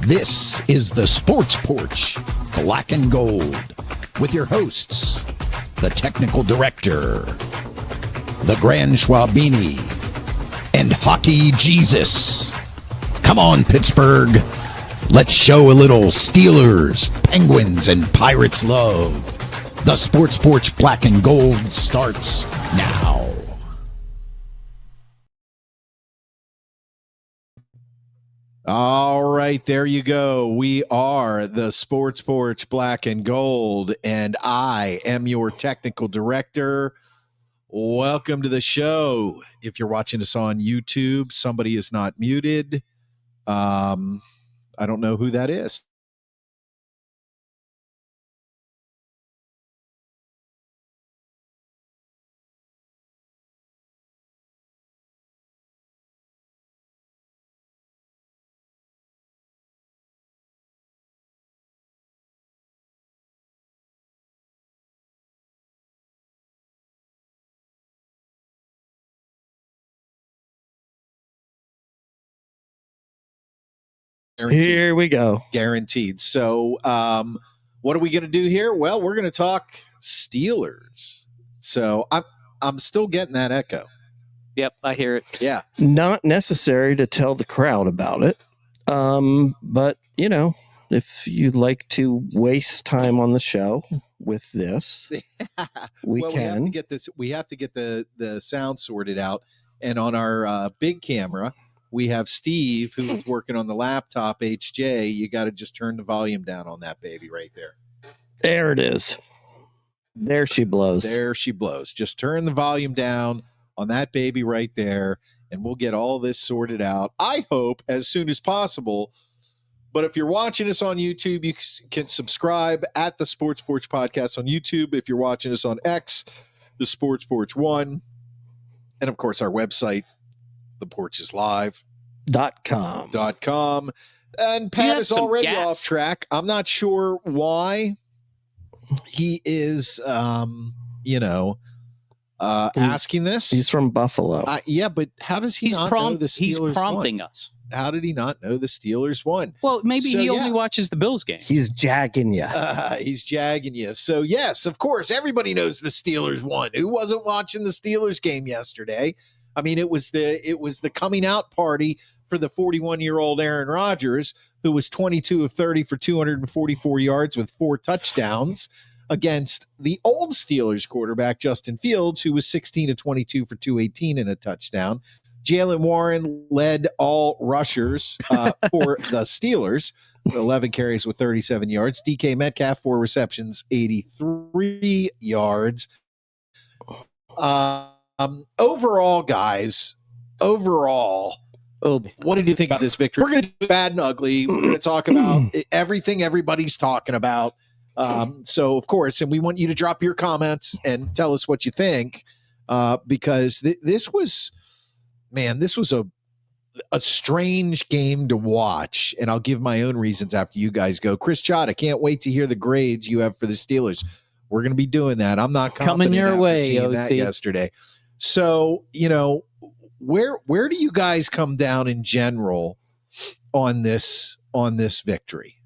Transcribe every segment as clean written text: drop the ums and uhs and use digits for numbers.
This is the Sports Porch, Black and Gold, with your hosts, the Technical Director, the Grand Schwabini, and Hockey Jesus. Come on, Pittsburgh. Let's show a little Steelers, Penguins, and Pirates love. The Sports Porch Black and Gold starts now. All right, there you go. We are the Sports Porch Black and Gold, and I am your technical director. Welcome to the show. If you're watching us on YouTube, somebody is not muted. I don't know who that is. Guaranteed. Here we go. Guaranteed. So what are we going to do here? Well, we're going to talk Steelers. So I'm still getting that echo. Yep, I hear it. Yeah. Not necessary to tell the crowd about it. But, you know, if you'd like to waste time on the show with this, we can. We have to get the sound sorted out. And on our big camera, we have Steve, who's working on the laptop, HJ. You got to just turn the volume down on that baby right there. There it is. There she blows. There she blows. Just turn the volume down on that baby right there, and we'll get all this sorted out, I hope, as soon as possible. But if you're watching us on YouTube, you can subscribe at the Sports Porch Podcast on YouTube. If you're watching us on X, the Sports Porch 1. And, of course, our website, theporcheslive.com. And Pat is already off track. I'm not sure why he is, asking this. He's from Buffalo. Yeah, but how does he not know the Steelers He's prompting won? us. How did he not know the Steelers won? Well, maybe he only watches the Bills game. He's jagging you. He's jagging you. So, yes, of course, everybody knows the Steelers won. Who wasn't watching the Steelers game yesterday? I mean, it was the coming out party for the 41-year-old Aaron Rodgers, who was 22 of 30 for 244 yards with 4 touchdowns against the old Steelers quarterback, Justin Fields, who was 16 of 22 for 218 and a touchdown. Jalen Warren led all rushers for the Steelers, 11 carries with 37 yards. DK Metcalf, 4 receptions, 83 yards. Overall, guys, what did you think about this victory? We're going to do bad and ugly. We're going to talk about everything everybody's talking about. So, of course, and we want you to drop your comments and tell us what you think, because this was a strange game to watch, and I'll give my own reasons after you guys go. Chris Chott, I can't wait to hear the grades you have for the Steelers. We're going to be doing that. I'm not confident coming your way. Seeing that yesterday. So, where do you guys come down in general on this victory?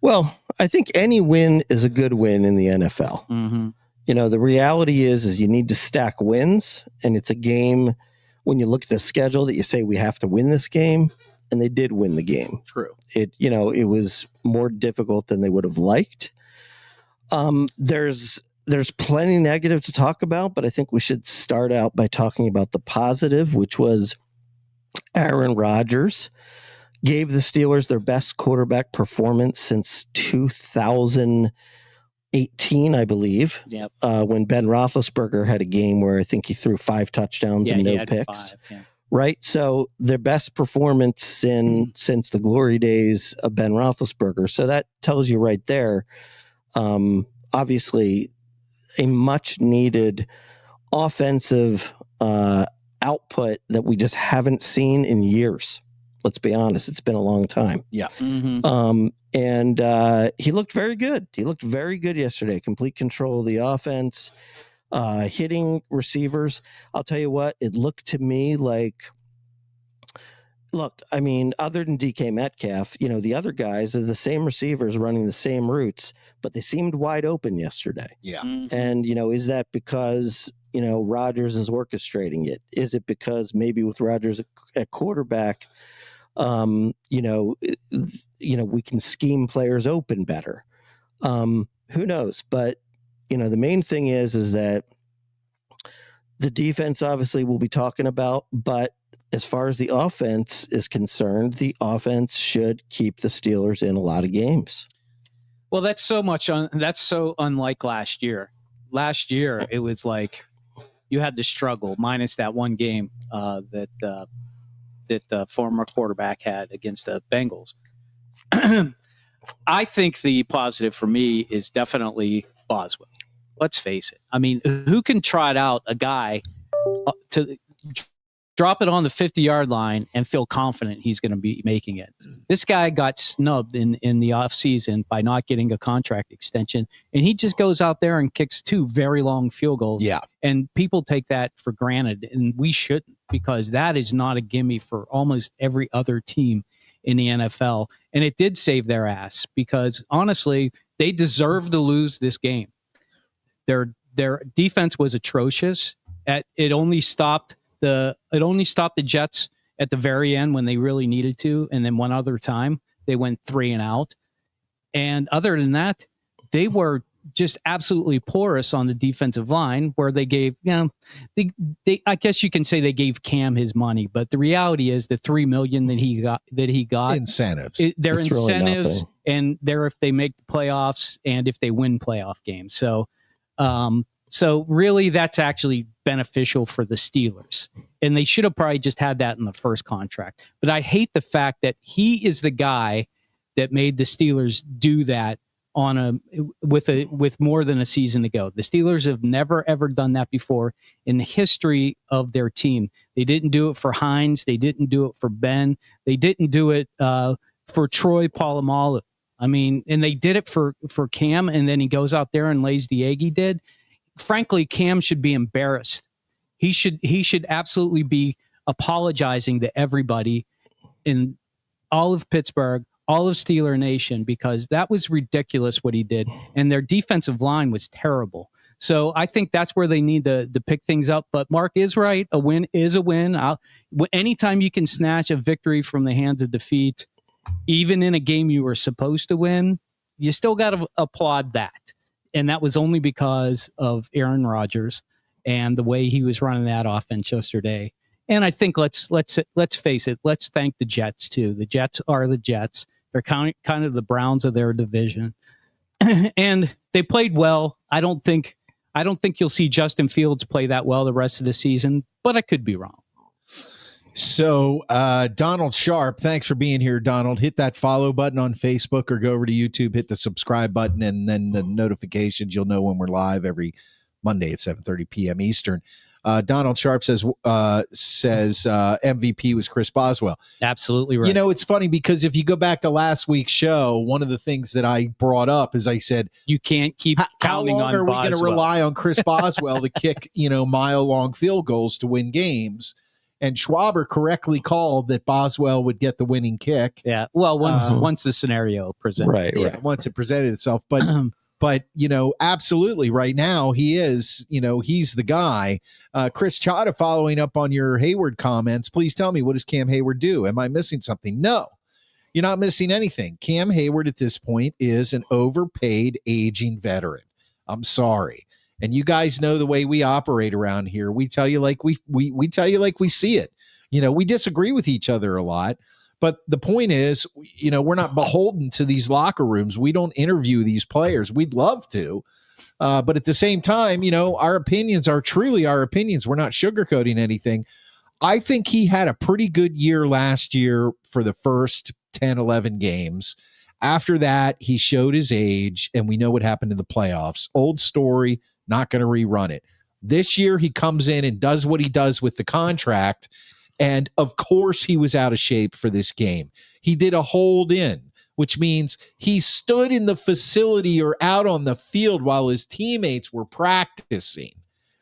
Well, I think any win is a good win in the NFL. Mm-hmm. The reality is you need to stack wins, and it's a game when you look at the schedule that you say we have to win this game, and they did win the game. True. It was more difficult than they would have liked. There's plenty negative to talk about, but I think we should start out by talking about the positive, which was Aaron Rodgers gave the Steelers their best quarterback performance since 2018, I believe. Yep. When Ben Roethlisberger had a game where I think he threw 5 touchdowns and no picks. 5, Right? So their best performance since the glory days of Ben Roethlisberger. So that tells you right there, obviously, a much needed offensive output that we just haven't seen in years. Let's be honest. It's been a long time. Yeah. Mm-hmm. And he looked very good. He looked very good yesterday. Complete control of the offense, hitting receivers. I'll tell you what, it looked to me like look, I mean, other than DK Metcalf, the other guys are the same receivers running the same routes, but they seemed wide open yesterday. Yeah. Mhm. And, is that because, Rodgers is orchestrating it? Is it because maybe with Rodgers at quarterback, we can scheme players open better? Who knows? But, the main thing is that the defense obviously we'll be talking about, but as far as the offense is concerned, the offense should keep the Steelers in a lot of games. Well, that's so unlike last year. Last year, it was like you had to struggle, minus that one game that the former quarterback had against the Bengals. I think the positive for me is definitely Boswell. Let's face it. I mean, who can trot out a guy to drop it on the 50-yard line and feel confident he's going to be making it? This guy got snubbed in the offseason by not getting a contract extension, and he just goes out there and kicks 2 very long field goals. Yeah. And people take that for granted, and we shouldn't, because that is not a gimme for almost every other team in the NFL. And it did save their ass, because honestly, they deserve to lose this game. Their defense was atrocious. It only stopped the Jets at the very end when they really needed to, and then one other time they went 3 and out. And other than that, they were just absolutely porous on the defensive line, where they gave, I guess you can say they gave Cam his money, but the reality is the $3 million that he got incentives. They're It's really incentives, nothing. and they're if they make the playoffs and if they win playoff games. So really, that's actually beneficial for the Steelers. And they should have probably just had that in the first contract. But I hate the fact that he is the guy that made the Steelers do that with more than a season to go. The Steelers have never, ever done that before in the history of their team. They didn't do it for Hines. They didn't do it for Ben. They didn't do it for Troy Polamalu. I mean, and they did it for Cam, and then he goes out there and lays the egg he did. Frankly, Cam should be embarrassed. He should absolutely be apologizing to everybody in all of Pittsburgh, all of Steeler Nation, because that was ridiculous what he did. And their defensive line was terrible. So I think that's where they need to pick things up. But Mark is right. A win is a win. Anytime you can snatch a victory from the hands of defeat, even in a game you were supposed to win, you still got to applaud that. And that was only because of Aaron Rodgers and the way he was running that offense yesterday. And I think let's face it. Let's thank the Jets too. The Jets are the Jets. They're kind of the Browns of their division, and they played well. I don't think you'll see Justin Fields play that well the rest of the season, but I could be wrong. So, Donald Sharp, thanks for being here, Donald. Hit that follow button on Facebook or go over to YouTube, hit the subscribe button, and then the notifications. You'll know when we're live every Monday at 7:30 p.m. Eastern. Donald Sharp says MVP was Chris Boswell. Absolutely right. It's funny because if you go back to last week's show, one of the things that I brought up is I said, you can't keep counting on Boswell. How long are we going to rely on Chris Boswell to kick, mile-long field goals to win games? And Schwaber correctly called that Boswell would get the winning kick. Yeah. Well, once the scenario presented. Right. Yeah, once it presented itself. But, absolutely right now he is, he's the guy. Chris Chada, following up on your Hayward comments, please tell me, what does Cam Hayward do? Am I missing something? No, you're not missing anything. Cam Hayward at this point is an overpaid, aging veteran. I'm sorry. And you guys know the way we operate around here. We tell you like we tell you like we see it. We disagree with each other a lot. But the point is, we're not beholden to these locker rooms. We don't interview these players. We'd love to. But at the same time, our opinions are truly our opinions. We're not sugarcoating anything. I think he had a pretty good year last year for the first 10, 11 games. After that, he showed his age, and we know what happened in the playoffs. Old story, not going to rerun it. This year, he comes in and does what he does with the contract. And of course, he was out of shape for this game. He did a hold in, which means he stood in the facility or out on the field while his teammates were practicing.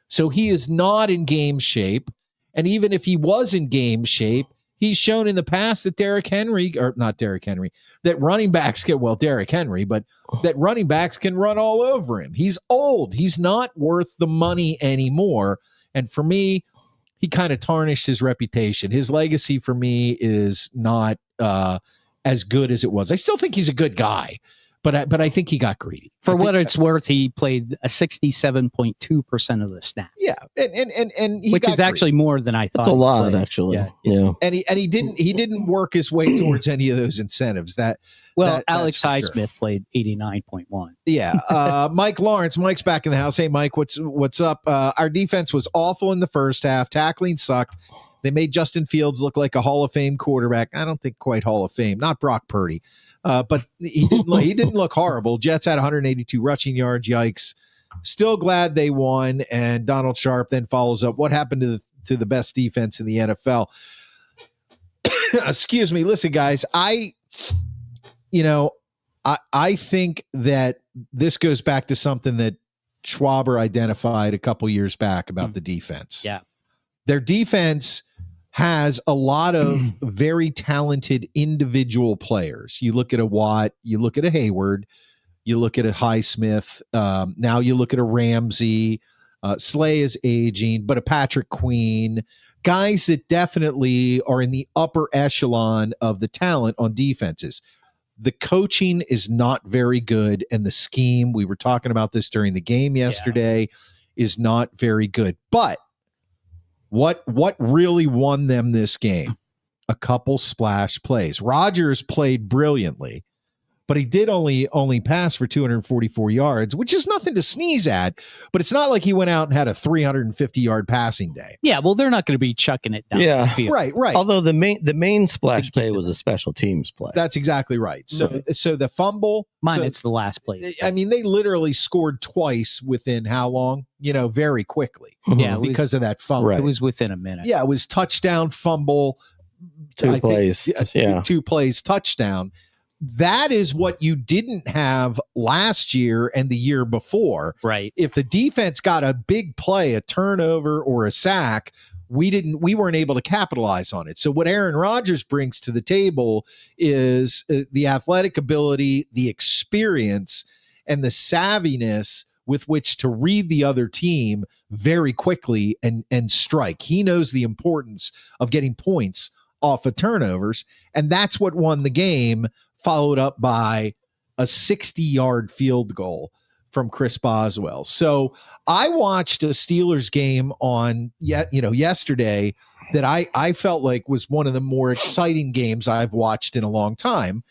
So he is not in game shape. And even if he was in game shape, he's shown in the past that Derrick Henry, that running backs Derrick Henry, but that running backs can run all over him. He's old. He's not worth the money anymore. And for me, he kind of tarnished his reputation. His legacy for me is not as good as it was. I still think he's a good guy, but I think he got greedy. For what it's worth, he played a 67.2% of the snaps. Yeah, and he which is actually more than I thought. That's a lot, actually. Yeah. And he didn't work his way towards any of those incentives. Alex Highsmith played 89.1. Yeah. Mike Lawrence. Mike's back in the house. Hey, Mike, what's up? Our defense was awful in the first half. Tackling sucked. They made Justin Fields look like a Hall of Fame quarterback. I don't think quite Hall of Fame. Not Brock Purdy. But he didn't look horrible. Jets had 182 rushing yards. Yikes. Still glad they won. And Donald Sharp then follows up. What happened to the best defense in the NFL? Excuse me. Listen, guys, I think that this goes back to something that Schwaber identified a couple years back about the defense. Yeah. Their defense has a lot of very talented individual players. You look at a Watt, you look at a Hayward, you look at a Highsmith. Now you look at a Ramsey. Slay is aging, but a Patrick Queen. Guys that definitely are in the upper echelon of the talent on defenses. The coaching is not very good, and the scheme, we were talking about this during the game yesterday, is not very good. But what really won them this game? A couple splash plays. Rodgers played brilliantly, but he did only pass for 244 yards, which is nothing to sneeze at, but it's not like he went out and had a 350-yard passing day. Yeah, well, they're not going to be chucking it down the field. Right. Although the main splash play was a special teams play. That's exactly right. So the fumble. It's the last play. I mean, they literally scored twice within how long? Very quickly. Yeah, because of that fumble. Right. It was within a minute. Yeah, it was touchdown, fumble. Two plays. 2 plays, touchdown. That is what you didn't have last year and the year before. Right. If the defense got a big play, a turnover or a sack, we weren't able to capitalize on it. So what Aaron Rodgers brings to the table is the athletic ability, the experience, and the savviness with which to read the other team very quickly and strike. He knows the importance of getting points off of turnovers, and that's what won the game, followed up by a 60-yard field goal from Chris Boswell. So I watched a Steelers game on yesterday that I felt like was one of the more exciting games I've watched in a long time,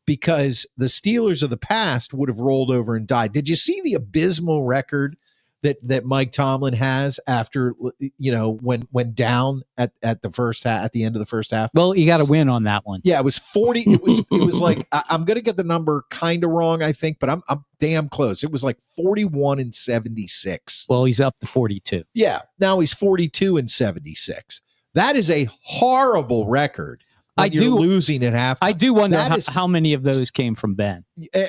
because the Steelers of the past would have rolled over and died. Did you see the abysmal record that Mike Tomlin has after when down at the first half, at the end of the first half? Well, you got to win on that one. Yeah, it was 40. It was like, I'm going to get the number kind of wrong, I think, but I'm damn close. It was like 41-76. Well, he's up to 42. Yeah, now he's 42-76. That is a horrible record. You're losing at half. I do wonder how many of those came from Ben.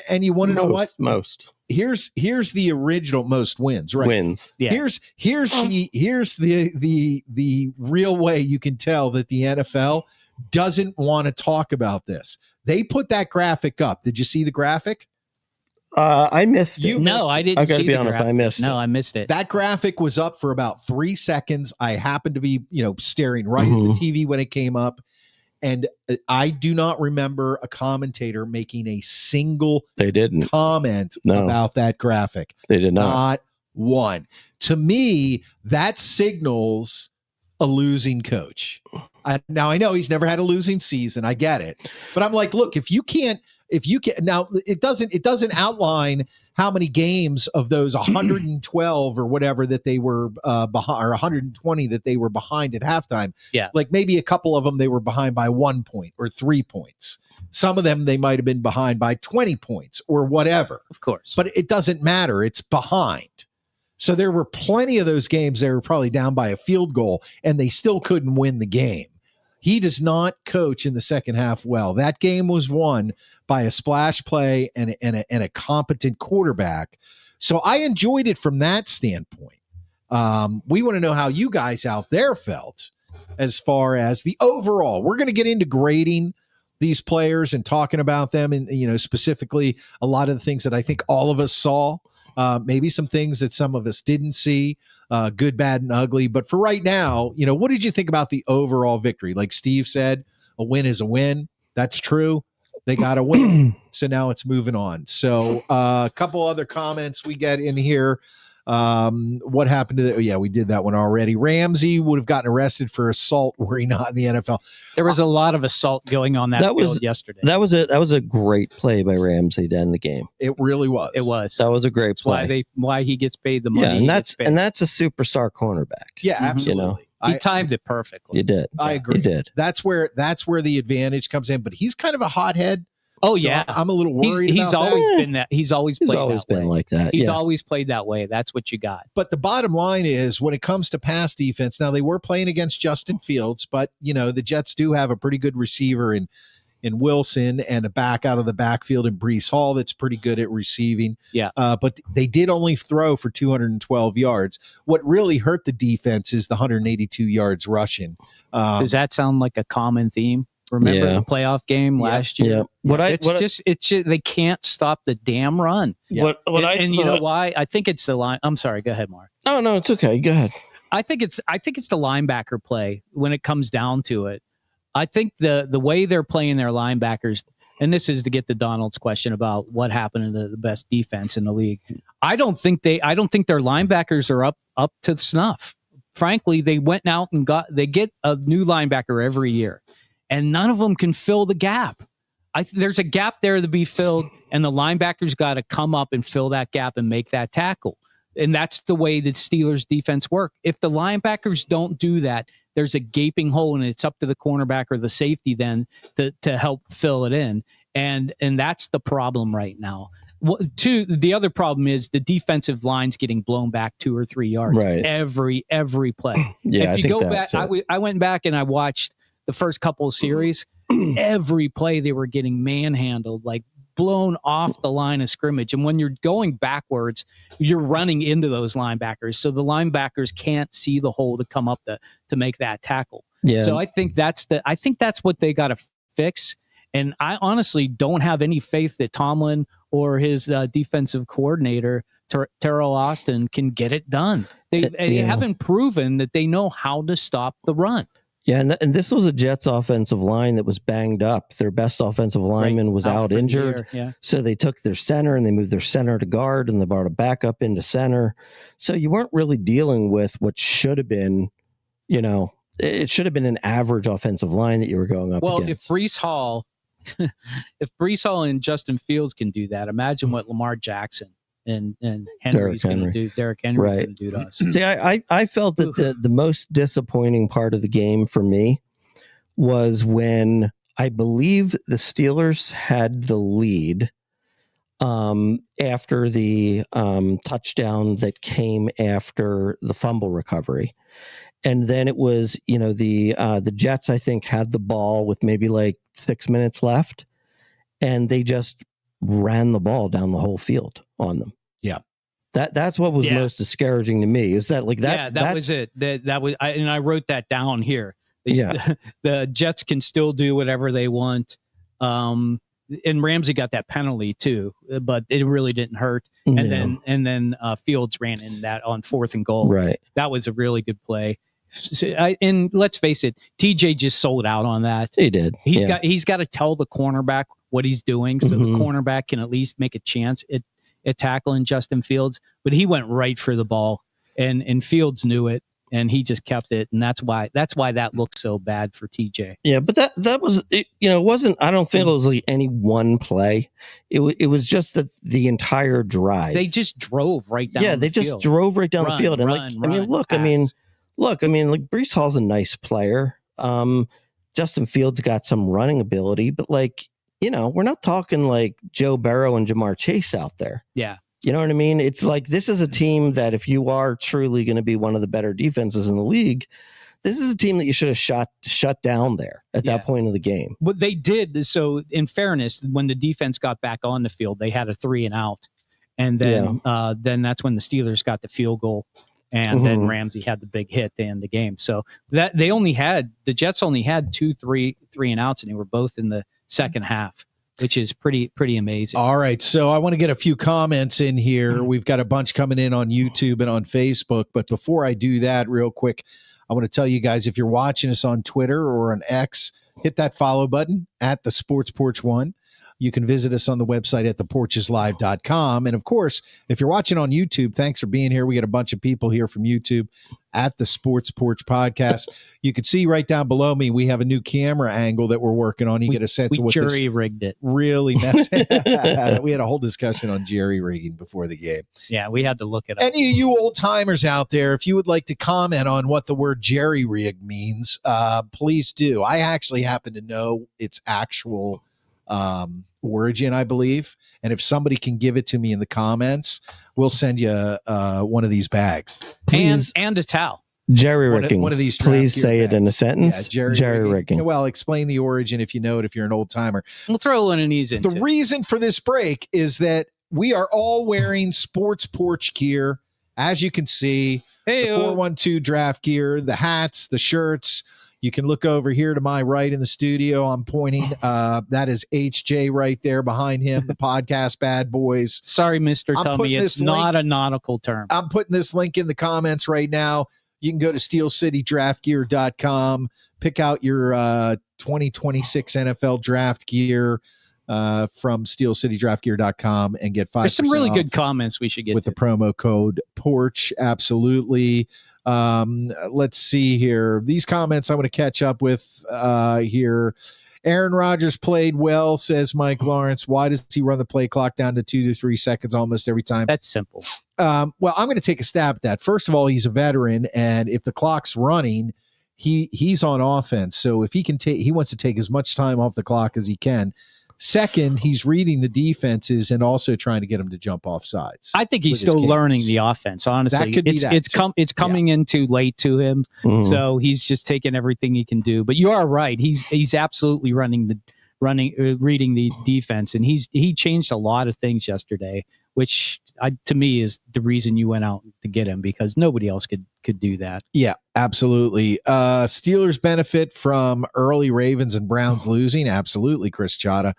And you want to know what? Most. Here's the original most wins, right? Wins. Yeah. Here's the real way you can tell that the NFL doesn't want to talk about this. They put that graphic up. Did you see the graphic? I missed it. No, I didn't. I got to be honest. Graphic. I missed it. No, I missed it. That graphic was up for about 3 seconds. I happened to be, staring right at the TV when it came up. And I do not remember a commentator making a single comment about that graphic. They did not. Not one. To me, that signals a losing coach. Now, I know he's never had a losing season. I get it. But I'm like, look, if you can now, it doesn't outline how many games of those 112 or whatever that they were behind, or 120 that they were behind at halftime. Yeah. Like maybe a couple of them they were behind by 1 point or 3 points. Some of them they might have been behind by 20 points or whatever. Of course. But it doesn't matter. It's behind. So there were plenty of those games they were probably down by a field goal and they still couldn't win the game. He does not coach in the second half well. That game was won by a splash play and a competent quarterback. So I enjoyed it from that standpoint. We want to know how you guys out there felt. as far as the overall. We're going to get into grading these players and talking about them, and specifically a lot of the things that I think all of us saw, maybe some things that some of us didn't see, good, bad, and ugly. But for right now, what did you think about the overall victory? Like Steve said, a win is a win. That's true. They got a win. So now it's moving on. So a couple other comments we get in here. What happened to we did that one already. Ramsey would have gotten arrested for assault were he not in the NFL. There was a lot of assault going on that field yesterday. That was a great play by Ramsey to end the game. It really was. It was. That was a great play. Why he gets paid the money. Yeah, and that's a superstar cornerback. Yeah, absolutely. He timed it perfectly. You did. I agree. You did. That's where the advantage comes in. But he's kind of a hothead. Oh, so yeah. I'm a little worried he's about always that. been that. He's always been like that. He's always played that way. That's what you got. But the bottom line is, when it comes to pass defense, now they were playing against Justin Fields, but the Jets do have a pretty good receiver in Wilson and a back out of the backfield in Breece Hall that's pretty good at receiving. Yeah. But they did only throw for 212 yards. What really hurt the defense is the 182 yards rushing. Does that sound like a common theme? Remember the playoff game last year? Yeah. It's just they can't stop the damn run. Yeah. You know why? I think it's the line. I'm sorry. Go ahead, Mark. Oh no, it's okay. Go ahead. I think it's the linebacker play when it comes down to it. I think the way they're playing their linebackers, and this is to get to Donald's question about what happened to the best defense in the league. I don't think their linebackers are up to snuff. Frankly, they went out and get a new linebacker every year, and none of them can fill the gap. There's a gap there to be filled, and the linebackers got to come up and fill that gap and make that tackle. And that's the way the Steelers defense work. If the linebackers don't do that, there's a gaping hole, and it's up to the cornerback or the safety then to help fill it in. And that's the problem right now. The other problem is the defensive line's getting blown back 2 or 3 yards every play. Yeah, if you go back, I went back and I watched the first couple of series. Every play they were getting manhandled, like blown off the line of scrimmage. And when you're going backwards, you're running into those linebackers. So the linebackers can't see the hole to come up to make that tackle. Yeah. So I think that's what they got to fix. And I honestly don't have any faith that Tomlin or his defensive coordinator, Terrell Austin, can get it done. They haven't proven that they know how to stop the run. Yeah, and this was a Jets offensive line that was banged up. Their best offensive lineman was out injured. So they took their center and they moved their center to guard, and they brought a backup into center. So you weren't really dealing with what should have been, it should have been an average offensive line that you were going up against. If Breece Hall and Justin Fields can do that, imagine what Lamar Jackson and Henry's going to do. Derrick Henry's going to do to us. See, I felt that the most disappointing part of the game for me was when I believe the Steelers had the lead after the touchdown that came after the fumble recovery. And then it was, the Jets, I think, had the ball with maybe like 6 minutes left, and they just ran the ball down the whole field on them. Yeah. That's what was most discouraging to me. Is that like that? Yeah, that was it. That was, I wrote that down here. The Jets can still do whatever they want. And Ramsey got that penalty too, but it really didn't hurt. And then Fields ran in that on 4th and goal. Right. That was a really good play. And let's face it, TJ just sold out on that. He did. He's got to tell the cornerback what he's doing, so the cornerback can at least make a chance at tackling Justin Fields. But he went right for the ball, and Fields knew it, and he just kept it, and that's why that looked so bad for TJ. Yeah, but that was it. It wasn't. I don't feel it was like any one play. It was just that the entire drive. They just drove right down. Yeah, they just drove right down the field, and like Breece Hall's a nice player. Justin Fields got some running ability, but we're not talking like Joe Burrow and Jamar Chase out there. Yeah. You know what I mean? It's like, this is a team that if you are truly going to be one of the better defenses in the league, this is a team that you should have shut down there at that point of the game. But they did. So in fairness, when the defense got back on the field, they had a 3 and out. And then that's when the Steelers got the field goal. and then Ramsey had the big hit to end the game. So that the Jets only had 2, 3 and outs, and they were both in the second half, which is pretty amazing. All right, so I want to get a few comments in here. We've got a bunch coming in on YouTube and on Facebook, but before I do that, real quick, I want to tell you guys, if you're watching us on Twitter or on X, hit that follow button at the Sports Porch 1. You can visit us on the website at theporcheslive.com. And of course, if you're watching on YouTube, thanks for being here. We got a bunch of people here from YouTube at the Sports Porch Podcast. You can see right down below me, we have a new camera angle that we're working on. You get a sense of what this jury-rigged it. Really messy. We had a whole discussion on jerry rigging before the game. Yeah, we had to look it up. Any of you old timers out there, if you would like to comment on what the word jerry rig means, please do. I actually happen to know its actual origin, I believe. And if somebody can give it to me in the comments, we'll send you one of these bags. And a towel. Jerry rigging. One of these. Please say bags. it in a sentence. Yeah, jerry rigging. Well, explain the origin if you know it, if you're an old timer. We'll throw one of these in. The reason for this break is that we are all wearing Sports Porch gear. As you can see, the 412 draft gear, the hats, the shirts. You can look over here to my right in the studio. I'm pointing. That is HJ right there behind him, the podcast bad boys. Sorry, Mr. Tummy. It's not a nautical term. I'm putting this link in the comments right now. You can go to steelcitydraftgear.com, pick out your 2026 NFL draft gear from steelcitydraftgear.com and get 5%. There's some really good comments we should get with the promo code Porch. Absolutely. Let's see here. These comments I'm going to catch up with here. Aaron Rodgers played well, says Mike Lawrence. Why does he run the play clock down to 2 to 3 seconds almost every time? That's simple. Well, I'm going to take a stab at that. First of all, he's a veteran, and if the clock's running, he's on offense. So if he can take, he wants to take as much time off the clock as he can. Second, he's reading the defenses and also trying to get them to jump off sides. I think he's still learning the offense. Honestly, that could be it's coming in too late to him, so he's just taking everything he can do. But you are right; he's absolutely reading the defense, and he changed a lot of things yesterday, which to me is the reason you went out to get him, because nobody else could do that. Yeah, absolutely. Steelers benefit from early Ravens and Browns losing. Absolutely, Chris Chata.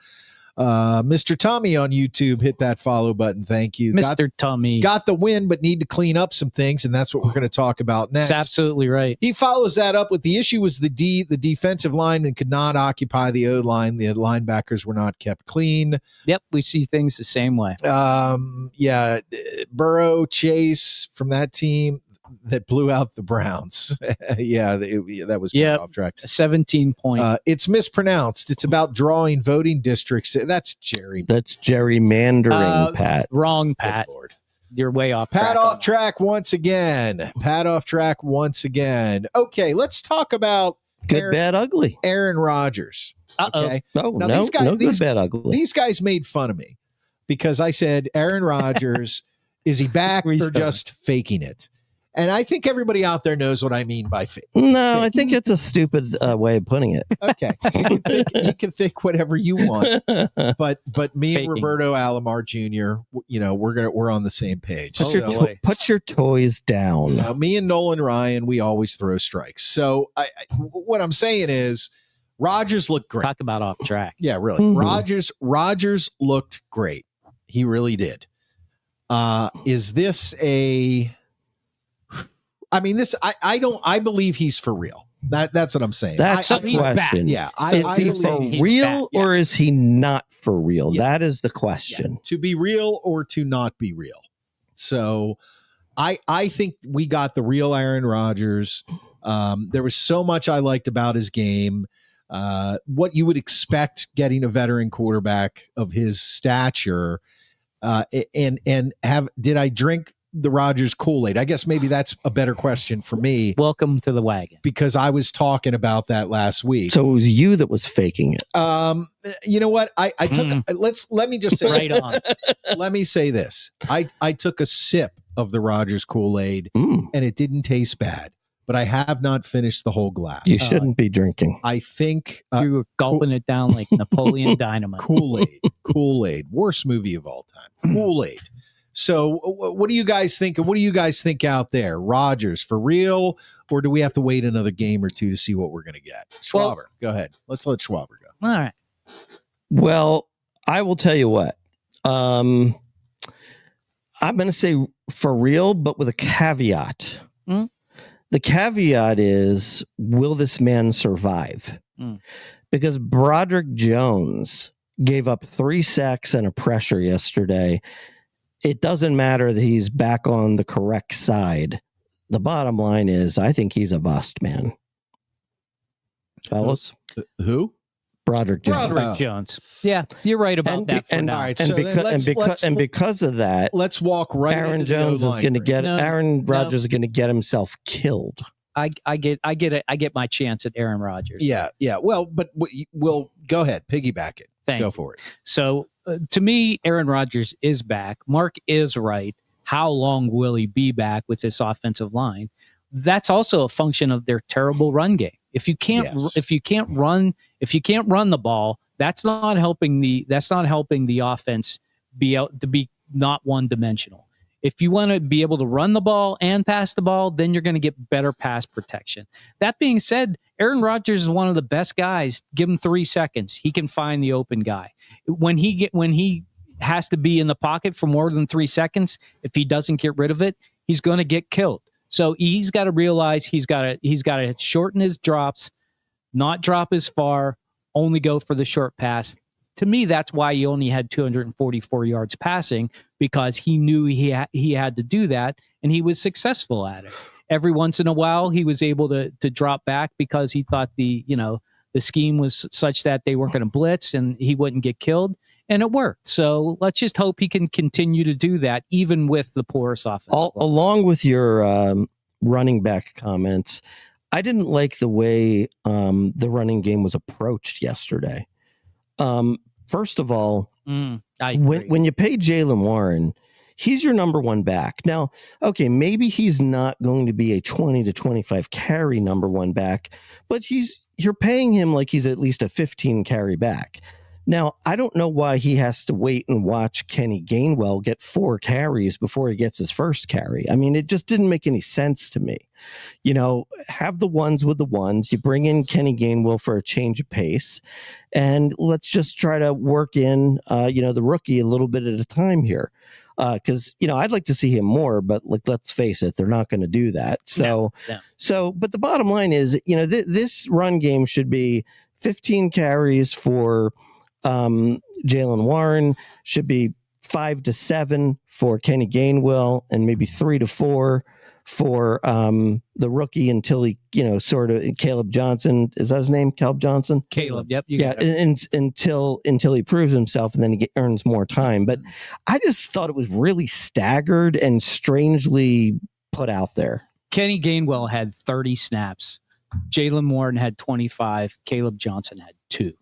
Mr. Tommy on YouTube, hit that follow button. Thank you. Mr. Tommy. Got the win, but need to clean up some things, and that's what we're going to talk about next. That's absolutely right. He follows that up with the issue was the defensive lineman could not occupy the O-line. The linebackers were not kept clean. Yep, we see things the same way. Yeah, Burrow, Chase from that team that blew out the Browns. That was off track. 17 point. It's mispronounced. It's about drawing voting districts. That's gerrymandering, Pat. Wrong, Pat. Lord. You're way off Pat track. Off track once again. Okay, let's talk about good, bad, ugly. Aaron Rodgers. Okay. No good, bad, ugly. These guys made fun of me because I said, Aaron Rodgers, is he back or just faking it? And I think everybody out there knows what I mean by fake. No, I think it's a stupid way of putting it. Okay. You can think whatever you want. But me and Roberto Alomar Jr., we're on the same page. Put your toys down. Me and Nolan Ryan, we always throw strikes. So what I'm saying is Rodgers looked great. Talk about off track. Yeah, really. Mm-hmm. Rodgers looked great. He really did. Is this a... I believe he's for real. That's what I'm saying. That's the question. Yeah. Is he for real or is he not for real? Yeah. That is the question. Yeah. To be real or to not be real. So I think we got the real Aaron Rodgers. There was so much I liked about his game. What you would expect getting a veteran quarterback of his stature. Did I drink the Rodgers Kool-Aid? I guess maybe that's a better question for me. Welcome to the wagon. Because I was talking about that last week. So it was you that was faking it. You know what? I took let me just say right on. Let me say this. I took a sip of the Rodgers Kool-Aid and it didn't taste bad, but I have not finished the whole glass. You shouldn't be drinking. I think you were gulping it down like Napoleon Dynamite. Kool-Aid. Worst movie of all time. Kool-Aid. So what do you guys think? And what do you guys think out there? Rodgers for real, or do we have to wait another game or two to see what we're going to get? Schwaber, go ahead. Let's let Schwaber go. All right. Well, I will tell you what. I'm going to say for real, but with a caveat. Mm. The caveat is, will this man survive? Mm. Because Broderick Jones gave up 3 sacks and a pressure yesterday. It doesn't matter that he's back on the correct side. The bottom line is, I think he's a bust, man. Fellas? Who? Broderick Jones. Broderick Jones. Yeah, you're right about that. All right, so because of that, let's walk right. Aaron Jones is going to get Aaron Rodgers is going to get himself killed. I get it. I get my chance at Aaron Rodgers. Yeah. Well, but we'll go ahead, piggyback it. Go for it. So to me, Aaron Rodgers is back. Mark is right. How long will he be back with this offensive line? That's also a function of their terrible run game. If you can't run the ball, that's not helping the offense be out to be not one dimensional. If you want to be able to run the ball and pass the ball, then you're going to get better pass protection. That being said, Aaron Rodgers is one of the best guys. Give him 3 seconds, he can find the open guy. When he has to be in the pocket for more than 3 seconds, if he doesn't get rid of it, he's going to get killed. So he's got to realize he's got to shorten his drops, not drop as far, only go for the short pass. To me, that's why he only had 244 yards passing, because he knew he had to do that, and he was successful at it. Every once in a while, he was able to drop back because he thought the scheme was such that they weren't going to blitz and he wouldn't get killed, and it worked. So let's just hope he can continue to do that, even with the porous offense. Along with your running back comments, I didn't like the way the running game was approached yesterday. First of all, when you pay Jaylen Warren, he's your number one back. Now, okay, maybe he's not going to be a 20 to 25 carry number one back, but you're paying him like he's at least a 15 carry back. Now, I don't know why he has to wait and watch Kenny Gainwell get 4 carries before he gets his first carry. I mean, it just didn't make any sense to me. You know, have the ones with the ones. You bring in Kenny Gainwell for a change of pace, and let's just try to work in, the rookie a little bit at a time here. Because, I'd like to see him more, but let's face it, they're not going to do that. So, but the bottom line is, this run game should be 15 carries for Jaylen Warren, should be 5 to 7 for Kenny Gainwell, and maybe 3 to 4 for the rookie until he, Caleb Johnson. Is that his name? Caleb Johnson? Caleb. Yep. Until he proves himself, and then he earns more time. But I just thought it was really staggered and strangely put out there. Kenny Gainwell had 30 snaps. Jaylen Warren had 25. Caleb Johnson had 2.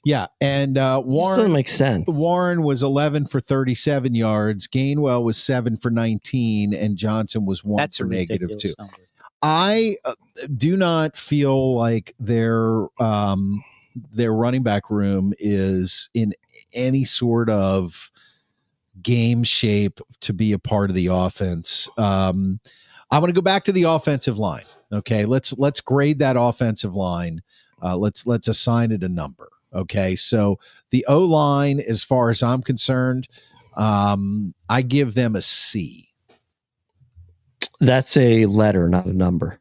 Yeah, and Warren doesn't make sense. Warren was 11 for 37 yards. Gainwell was 7 for 19, and Johnson was 1 for negative 2. Number. I do not feel like their running back room is in any sort of game shape to be a part of the offense. I want to go back to the offensive line. Okay, let's grade that offensive line. Let's assign it a number. Okay, so the O-line, as far as I'm concerned, I give them a C. That's a letter, not a number.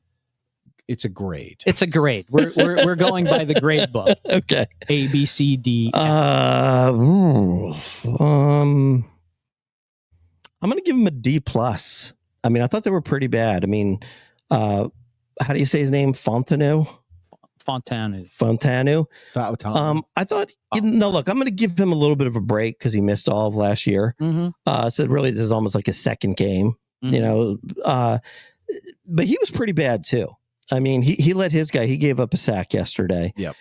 It's a grade. It's a grade. We're going by the grade book. Okay. A, B, C, D. I'm going to give him a D+. I mean, I thought they were pretty bad. I mean, how do you say his name? Fontanu. I thought, look, I'm going to give him a little bit of a break because he missed all of last year. Mm-hmm. So really, this is almost like a second game, but he was pretty bad too. I mean, he let his guy, he gave up a sack yesterday. Yep.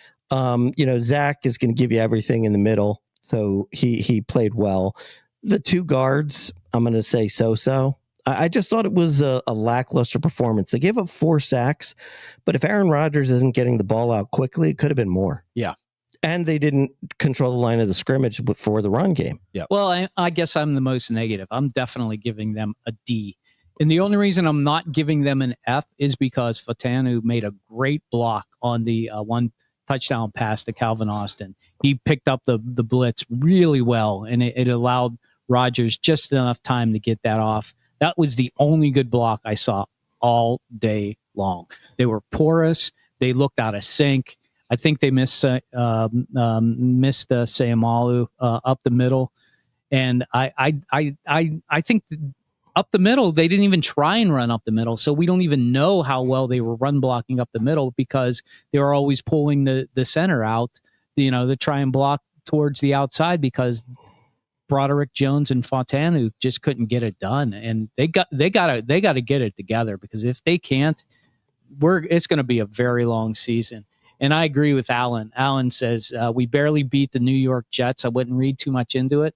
Zach is going to give you everything in the middle. So he played well. The 2 guards, I'm going to say so-so. I just thought it was a lackluster performance. They gave up 4 sacks, but if Aaron Rodgers isn't getting the ball out quickly, it could have been more. Yeah. And they didn't control the line of the scrimmage for the run game. Yeah. Well, I guess I'm the most negative. I'm definitely giving them a D. And the only reason I'm not giving them an F is because Fatanu made a great block on the one touchdown pass to Calvin Austin. He picked up the blitz really well, and it allowed Rodgers just enough time to get that off. That was the only good block I saw all day long. They were porous. They looked out of sync. I think they missed Sayamalu up the middle, and I think up the middle they didn't even try and run up the middle, so we don't even know how well they were run blocking up the middle because they were always pulling the center out, to try and block towards the outside because Broderick Jones and Fontanu just couldn't get it done, and they got to get it together because if they can't, it's going to be a very long season. And I agree with Alan. Alan says we barely beat the New York Jets. I wouldn't read too much into it.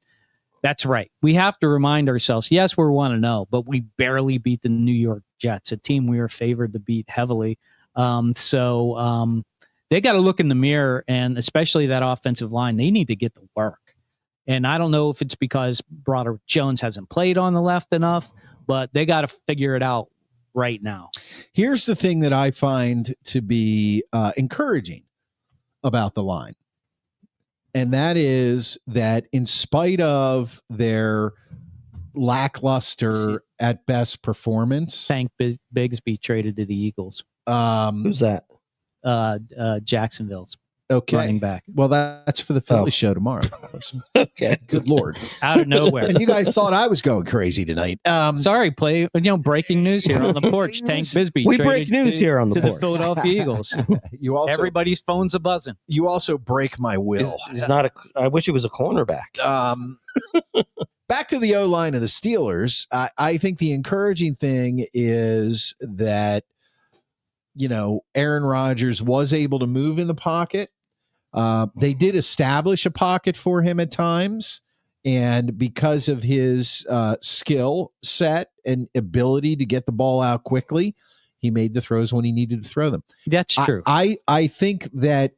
That's right. We have to remind ourselves, yes, we're 1-0, but we barely beat the New York Jets, a team we were favored to beat heavily. So they got to look in the mirror, and especially that offensive line, they need to get to work. And I don't know if it's because Broderick Jones hasn't played on the left enough, but they got to figure it out right now. Here's the thing that I find to be encouraging about the line. And that is that in spite of their lackluster at best performance. Tank Bigsby traded to the Eagles. Who's that? Jacksonville's okay. running back. Well, that's for the Philly show tomorrow. Okay. Good Lord. Out of nowhere. And you guys thought I was going crazy tonight. Sorry, breaking news here on the porch. Tank Bigsby. We break news here on the porch. To the Philadelphia Eagles. Everybody's phones are buzzing. You also break my will. He's not I wish he was a cornerback. Back to the O-line of the Steelers. I think the encouraging thing is that, Aaron Rodgers was able to move in the pocket. They did establish a pocket for him at times. And because of his skill set and ability to get the ball out quickly, he made the throws when he needed to throw them. That's true. I think that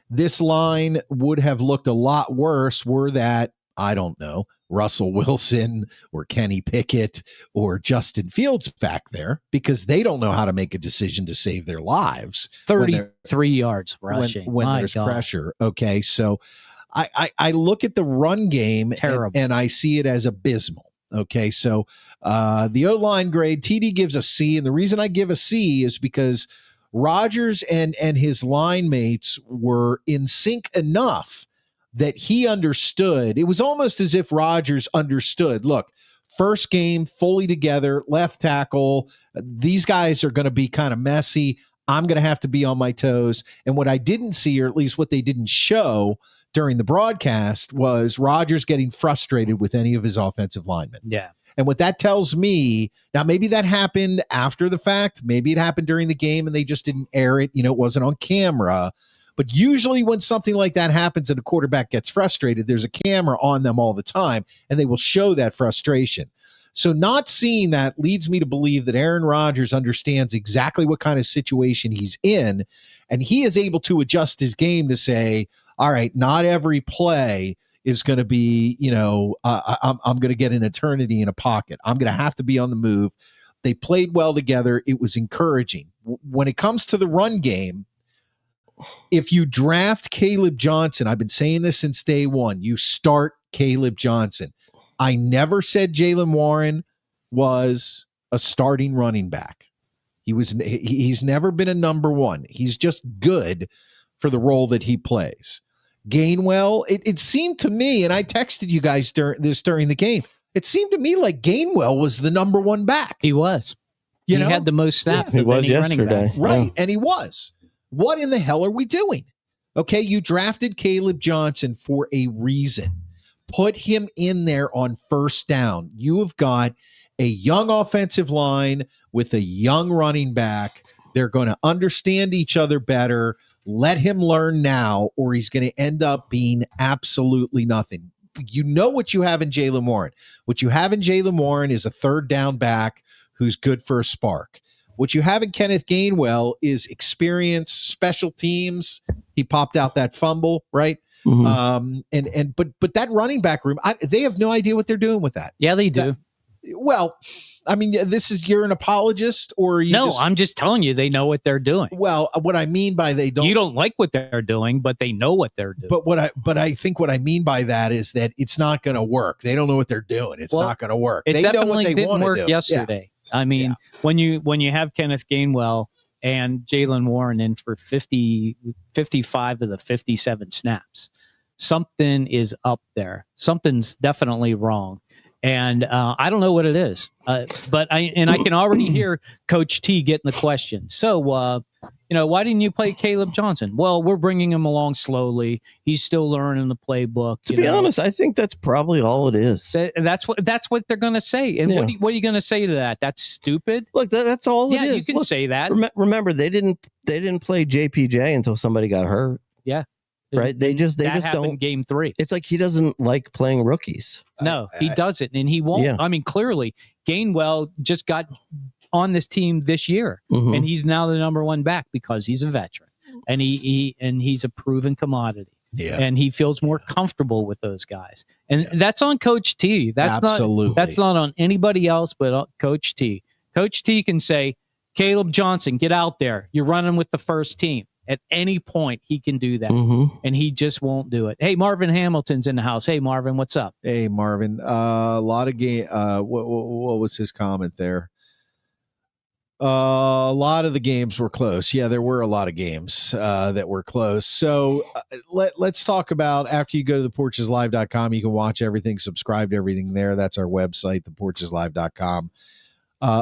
this line would have looked a lot worse were that, I don't know, Russell Wilson or Kenny Pickett or Justin Fields back there, because they don't know how to make a decision to save their lives. 33 yards rushing. When there's pressure. Okay, so I look at the run game and I see it as abysmal. Okay, so the O-line grade, TD gives a C, and the reason I give a C is because Rodgers and his line mates were in sync enough that he understood. It was almost as if Rodgers understood, look, first game, fully together, left tackle, these guys are going to be kind of messy. I'm going to have to be on my toes. And what I didn't see, or at least what they didn't show during the broadcast, was Rodgers getting frustrated with any of his offensive linemen. Yeah. And what that tells me, now maybe that happened after the fact. Maybe it happened during the game and they just didn't air it. It wasn't on camera. But usually when something like that happens and a quarterback gets frustrated, there's a camera on them all the time, and they will show that frustration. So not seeing that leads me to believe that Aaron Rodgers understands exactly what kind of situation he's in, and he is able to adjust his game to say, all right, not every play is going to be, I'm going to get an eternity in a pocket. I'm going to have to be on the move. They played well together. It was encouraging. When it comes to the run game, if you draft Caleb Johnson, I've been saying this since day one, you start Caleb Johnson. I never said Jaylen Warren was a starting running back. He's never been a number one. He's just good for the role that he plays. Gainwell, it seemed to me, and I texted you guys during the game, it seemed to me like Gainwell was the number one back. He was. He had the most snaps. He was yesterday. Right, yeah. And he was. What in the hell are we doing? Okay, you drafted Caleb Johnson for a reason. Put him in there on first down. You have got a young offensive line with a young running back. They're going to understand each other better. Let him learn now, or he's going to end up being absolutely nothing. You know what you have in Jaylen Warren. What you have in Jaylen Warren is a third down back who's good for a spark. What you have in Kenneth Gainwell is experience, special teams. He popped out that fumble, right? Mm-hmm. But that running back room, they have no idea what they're doing with that. Yeah, they do. Well, I mean, you're an apologist, or you? No, I'm just telling you, they know what they're doing. Well, what I mean by they don't, you don't like what they're doing, but they know what they're doing. But I think what I mean by that is that it's not going to work. They don't know what they're doing. It's not going to work. It they definitely know what they didn't work do. yesterday. Yeah. I mean, when you have Kenneth Gainwell and Jalen Warren in for 55 of the 57 snaps, something is up there. Something's definitely wrong. And I don't know what it is, but I can already hear Coach T getting the question. So, why didn't you play Caleb Johnson? Well, we're bringing him along slowly. He's still learning the playbook. To be honest, I think that's probably all it is. That's what they're going to say. And what are you going to say to that? That's stupid. Look, that's all it is. Yeah, you can say that. Remember, they didn't play JPJ until somebody got hurt. Yeah. Right. They just don't. Game 3. It's like he doesn't like playing rookies. No, he doesn't, and he won't. Yeah. I mean, clearly, Gainwell just got on this team this year, and he's now the number 1 back because he's a veteran, and he's a proven commodity. Yeah, and he feels more comfortable with those guys, and that's on Coach T. That's not on anybody else but on Coach T. Coach T can say, Caleb Johnson, get out there. You're running with the first team. At any point, he can do that, and he just won't do it. Hey, Marvin Hamilton's in the house. Hey, Marvin, what's up? Hey, Marvin. A lot of game. What was his comment there? A lot of the games were close. Yeah, there were a lot of games that were close. So let's talk about, after you go to theporcheslive.com, you can watch everything, subscribe to everything there. That's our website, theporcheslive.com.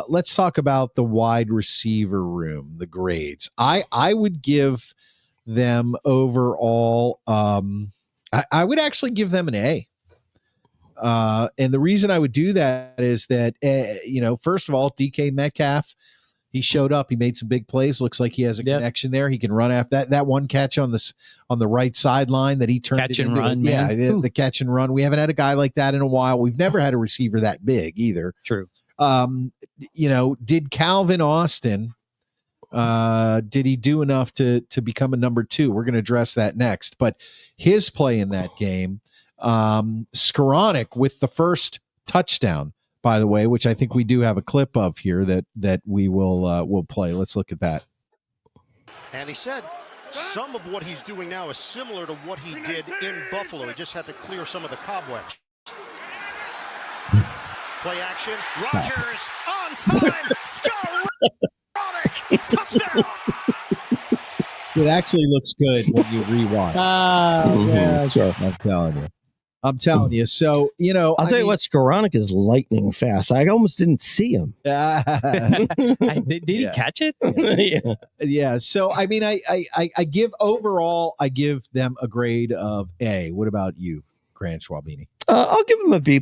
Let's talk about the wide receiver room, the grades. I would give them overall, I would actually give them an A. And the reason I would do that is that, first of all, DK Metcalf, he showed up. He made some big plays. Looks like he has a connection there. He can run after that one catch on the right sideline that he turned catch it and into. Run, yeah, man. The catch and run. We haven't had a guy like that in a while. We've never had a receiver that big either. True. Did Calvin Austin, did he do enough to become a number 2? We're going to address that next. But his play in that game, Skoranek with the first touchdown, by the way, which I think we do have a clip of here that we will play. Let's look at that. And he said some of what he's doing now is similar to what he did in Buffalo. He just had to clear some of the cobwebs. Play action. Rodgers on time. Skoranek. Touchdown. It actually looks good when you rewind. Yeah, sure. I'm telling you. So, I'll tell you what, Skoranek is lightning fast. I almost didn't see him. did he catch it? Yeah. So, I mean, I give them a grade of A. What about you, Grant Schwabini? I'll give him a B+.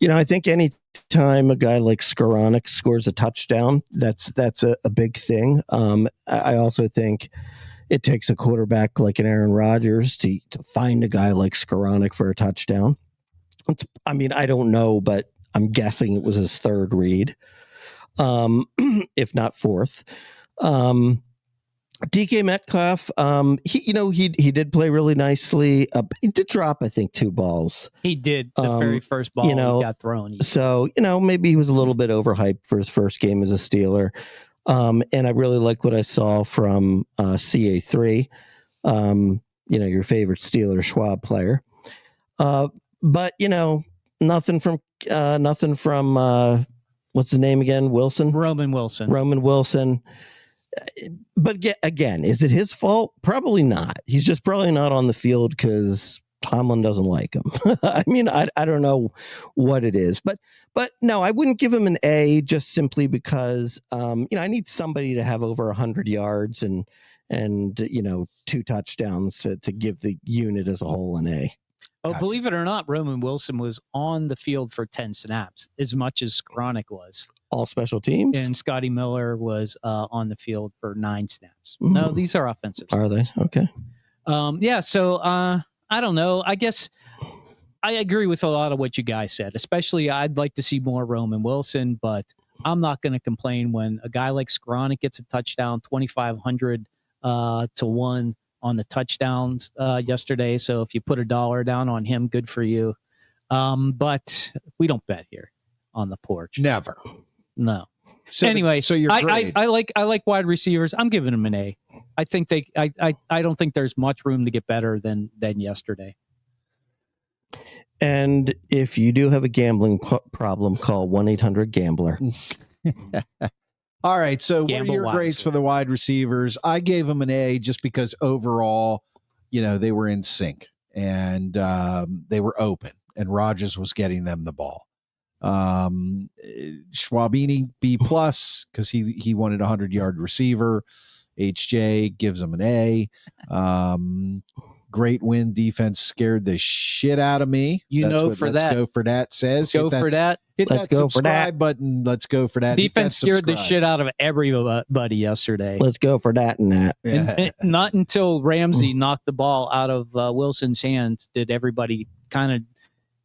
I think any time a guy like Skoranek scores a touchdown, that's a big thing. I also think it takes a quarterback like an Aaron Rodgers to find a guy like Skoranek for a touchdown. I don't know, but I'm guessing it was his 3rd read, if not 4th. DK Metcalf, he did play really nicely. He did drop, I think, 2 balls. He did the very first ball he got thrown. So, maybe he was a little bit overhyped for his first game as a Steeler. And I really like what I saw from CA3, your favorite Steeler Schwab player. But nothing from what's his name again? Wilson? Roman Wilson. But again, is it his fault? Probably not. He's just probably not on the field because Tomlin doesn't like him. I mean, I don't know what it is, but no, I wouldn't give him an A just simply because I need somebody to have over 100 yards and 2 touchdowns to give the unit as a whole an A. Oh, gotcha. Believe it or not, Roman Wilson was on the field for 10 snaps, as much as Skoranek was. All special teams? And Scotty Miller was on the field for 9 snaps. No, these are offensive snaps. Are they? Okay. So I don't know. I guess I agree with a lot of what you guys said, especially I'd like to see more Roman Wilson, but I'm not going to complain when a guy like Skoranek gets a touchdown, 2,500 to 1 on the touchdowns yesterday. So if you put $1 down on him, good for you. But we don't bet here on the porch. Never. No. So anyway, so you're great. I like wide receivers. I'm giving them an A. I think I don't think there's much room to get better than yesterday. And if you do have a gambling problem, call 1-800-GAMBLER. All right. So Gamble what are your wisely. grades for the wide receivers? I gave them an A just because overall, they were in sync and they were open and Rodgers was getting them the ball. Schwabini B+ because he wanted a 100-yard receiver. HJ gives him an A. Great win. Defense scared the shit out of me. Let's Go for that says. Go for that. Hit that subscribe button. Let's go for that. Defense scared the shit out of everybody yesterday. Let's go for that and that. And not until Ramsey knocked the ball out of Wilson's hands did everybody kind of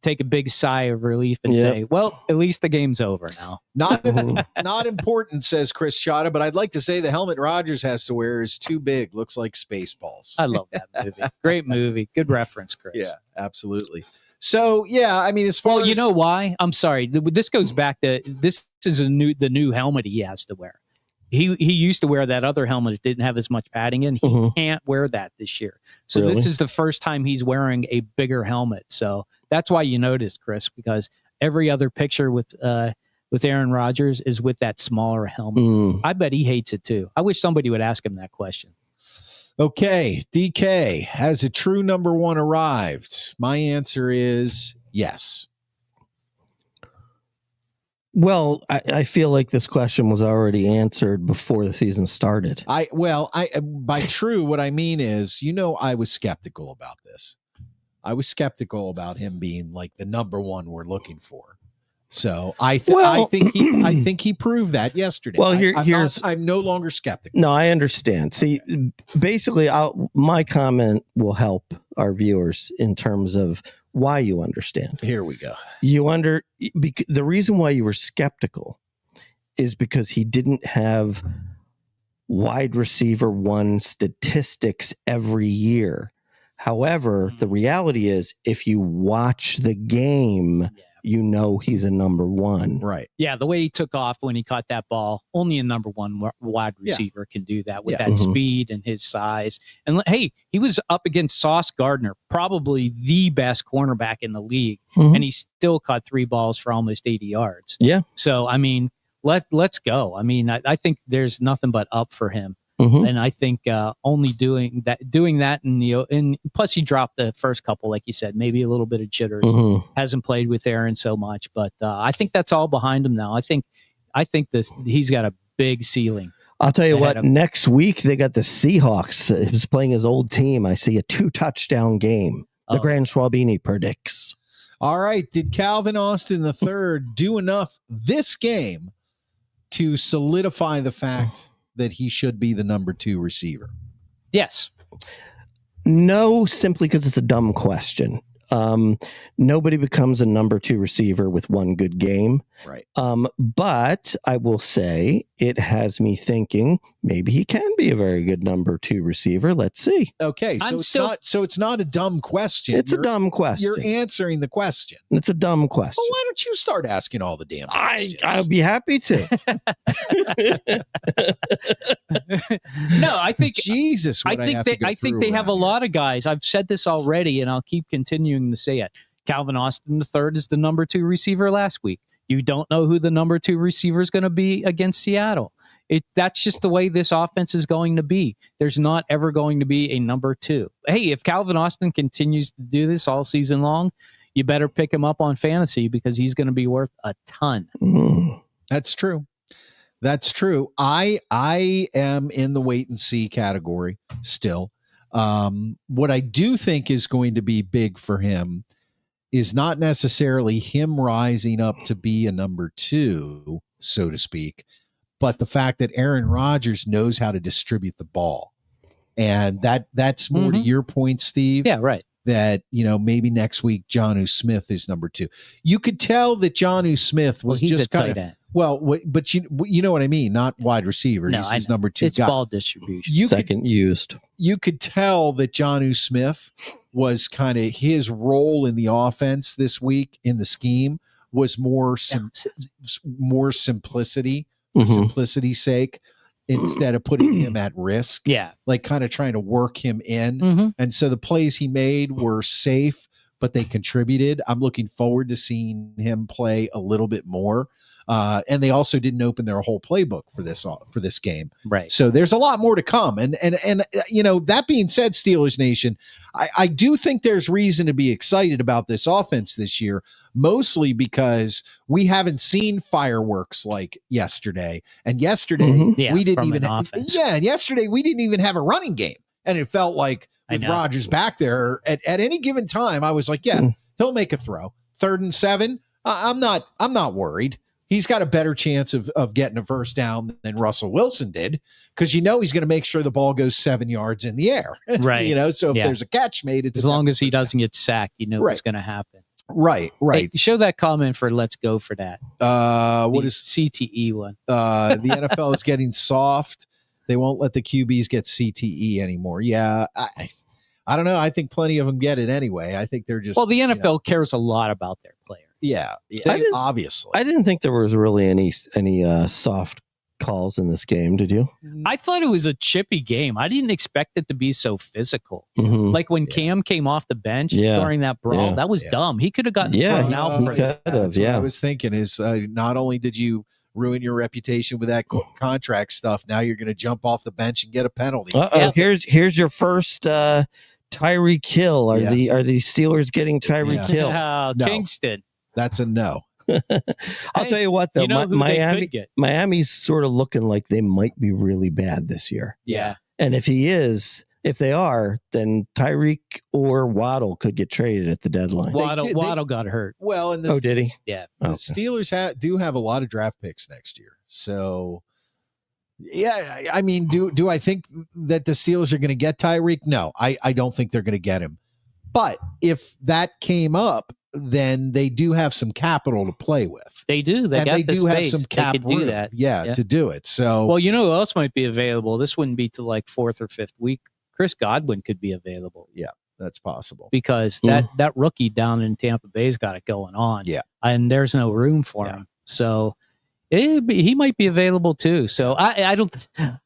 take a big sigh of relief and say, well, at least the game's over now. Not important, says Chris Shada, but I'd like to say the helmet Rodgers has to wear is too big. Looks like Spaceballs. I love that movie. Great movie. Good reference, Chris. Yeah, absolutely. So, yeah, I mean, as far as... you know why? I'm sorry. This goes back to, this is the new helmet he has to wear. He used to wear that other helmet. It didn't have as much padding in. He can't wear that this year. So This is the first time he's wearing a bigger helmet. So that's why you noticed, Chris, because every other picture with Aaron Rodgers is with that smaller helmet. I bet he hates it too. I wish somebody would ask him that question. Okay, DK, has a true number 1 arrived? My answer is yes. Well, I feel like this question was already answered before the season started. By true, what I mean is, I was skeptical about this. I was skeptical about him being like the number 1 we're looking for. So I think he proved that yesterday. Well, I'm no longer skeptical. No, I understand. See, basically, my comment will help our viewers in terms of why you understand. Here we go. The reason why you were skeptical is because he didn't have wide receiver 1 statistics every year. However, the reality is if you watch the game, he's a number 1. Right. Yeah, the way he took off when he caught that ball, only a number 1 wide receiver can do that with that speed and his size. And hey, he was up against Sauce Gardner, probably the best cornerback in the league, and he still caught 3 balls for almost 80 yards. Yeah. So, I mean, let's go. I mean, I think there's nothing but up for him. And I think only doing that, and plus he dropped the first couple, like you said, maybe a little bit of jitters. Hasn't played with Aaron so much, but I think that's all behind him now. I think he's got a big ceiling. I'll tell you what. Next week they got the Seahawks. He's playing his old team. I see a 2-touchdown game. The Grand Schwabini predicts. All right. Did Calvin Austin III do enough this game to solidify the fact that he should be the number 2 receiver? Yes. No, simply because it's a dumb question. Nobody becomes a number 2 receiver with 1 good game. Right. But I will say it has me thinking maybe he can be a very good number 2 receiver. Let's see. Okay. So it's not a dumb question. It's a dumb question. You're answering the question. It's a dumb question. Well, why don't you start asking all the damn questions? I'll be happy to. No, I think Jesus. I think they have a lot of guys. I've said this already, and I'll keep continuing to say it. Calvin Austin III is the number 2 receiver last week. You don't know who the number 2 receiver is going to be against Seattle. That's just the way this offense is going to be. There's not ever going to be a number 2. Hey, if Calvin Austin continues to do this all season long, you better pick him up on fantasy because he's going to be worth a ton. That's true. That's true. I am in the wait and see category still. What I do think is going to be big for him is not necessarily him rising up to be a number 2, so to speak, but the fact that Aaron Rodgers knows how to distribute the ball. And that's more to your point, Steve. Yeah, right. That, maybe next week, Jonnu Smith is number 2. You could tell that Jonnu Smith was just kind of, Well, but you know what I mean? Not wide receiver. No, He's I his know. number 2 It's guy. ball distribution. You could tell that Jonnu Smith was kind of his role in the offense this week in the scheme was more simplicity for simplicity's sake, instead of putting him at risk. Yeah. Like kind of trying to work him in. Mm-hmm. And so the plays he made were safe, but they contributed. I'm looking forward to seeing him play a little bit more. And they also didn't open their whole playbook for this game. Right. So there's a lot more to come. And that being said, Steelers Nation, I do think there's reason to be excited about this offense this year, mostly because we haven't seen fireworks like yesterday. And yesterday we didn't even and yesterday we didn't even have a running game. And it felt like with Rodgers back there at any given time, I was like, he'll make a throw. 3rd and 7. I'm not worried. He's got a better chance of getting a first down than Russell Wilson did, because he's going to make sure the ball goes 7 yards in the air. Right. So if there's a catch made, it's as long as he doesn't get sacked, what's going to happen. Right. Hey, show that comment for let's go for that. What is CTE one? The NFL is getting soft. They won't let the QBs get CTE anymore. Yeah. I don't know. I think plenty of them get it anyway. I think they're just. Well, the NFL cares a lot about their player. Yeah. Obviously. I didn't think there was really any soft calls in this game. Did you? I thought it was a chippy game. I didn't expect it to be so physical. Mm-hmm. Like when Cam came off the bench during that brawl, that was dumb. He could have gotten thrown out. What I was thinking is not only did you ruin your reputation with that contract stuff, now you're going to jump off the bench and get a penalty. Here's your first Tyreek Hill. Are the Steelers getting Tyreek Hill? No. Kingston. That's a no. I'll tell you what, though, Miami's sort of looking like they might be really bad this year. Yeah. And if they are, then Tyreek or Waddle could get traded at the deadline. Waddle got hurt. Well, and did he? Yeah. The Steelers do have a lot of draft picks next year. So, yeah, I mean, do I think that the Steelers are going to get Tyreek? No, I don't think they're going to get him. But if that came up, then they do have some capital to play with. They do. They do have some cap room. Do that. Yeah, to do it. So, well, who else might be available? This wouldn't be till like 4th or 5th week. Chris Godwin could be available. Yeah, that's possible. Because that rookie down in Tampa Bay's got it going on. Yeah. And there's no room for him. So he might be available too. So I don't,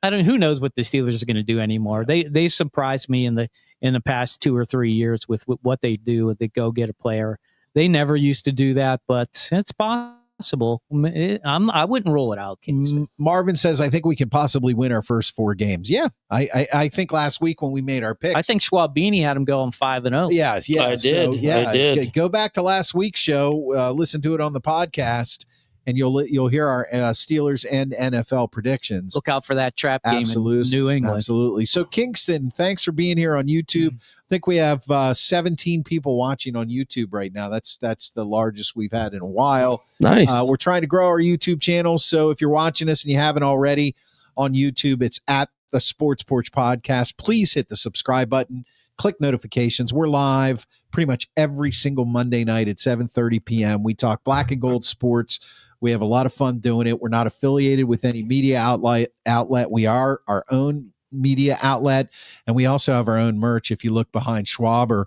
who knows what the Steelers are going to do anymore. They surprised me in the past 2 or 3 years with what they do. They go get a player. They never used to do that, but it's possible. I wouldn't rule it out, Kingston. Marvin says, I think we can possibly win our first 4 games. Yeah, I think last week when we made our picks, I think Schwabini had them going 5-0. Yeah, I did. I did. Go back to last week's show, listen to it on the podcast, and you'll hear our Steelers and NFL predictions. Look out for that trap game in New England. Absolutely. So, Kingston, thanks for being here on YouTube. I think we have 17 people watching on YouTube right now. That's the largest we've had in a while. Nice. We're trying to grow our YouTube channel. So if you're watching us and you haven't already on YouTube, it's at the Sports Porch Podcast. Please hit the subscribe button. Click notifications. We're live pretty much every single Monday night at 7:30 p.m. We talk black and gold sports. We have a lot of fun doing it. We're not affiliated with any media outlet. We are our own media outlet, and we also have our own merch. If you look behind Schwaber,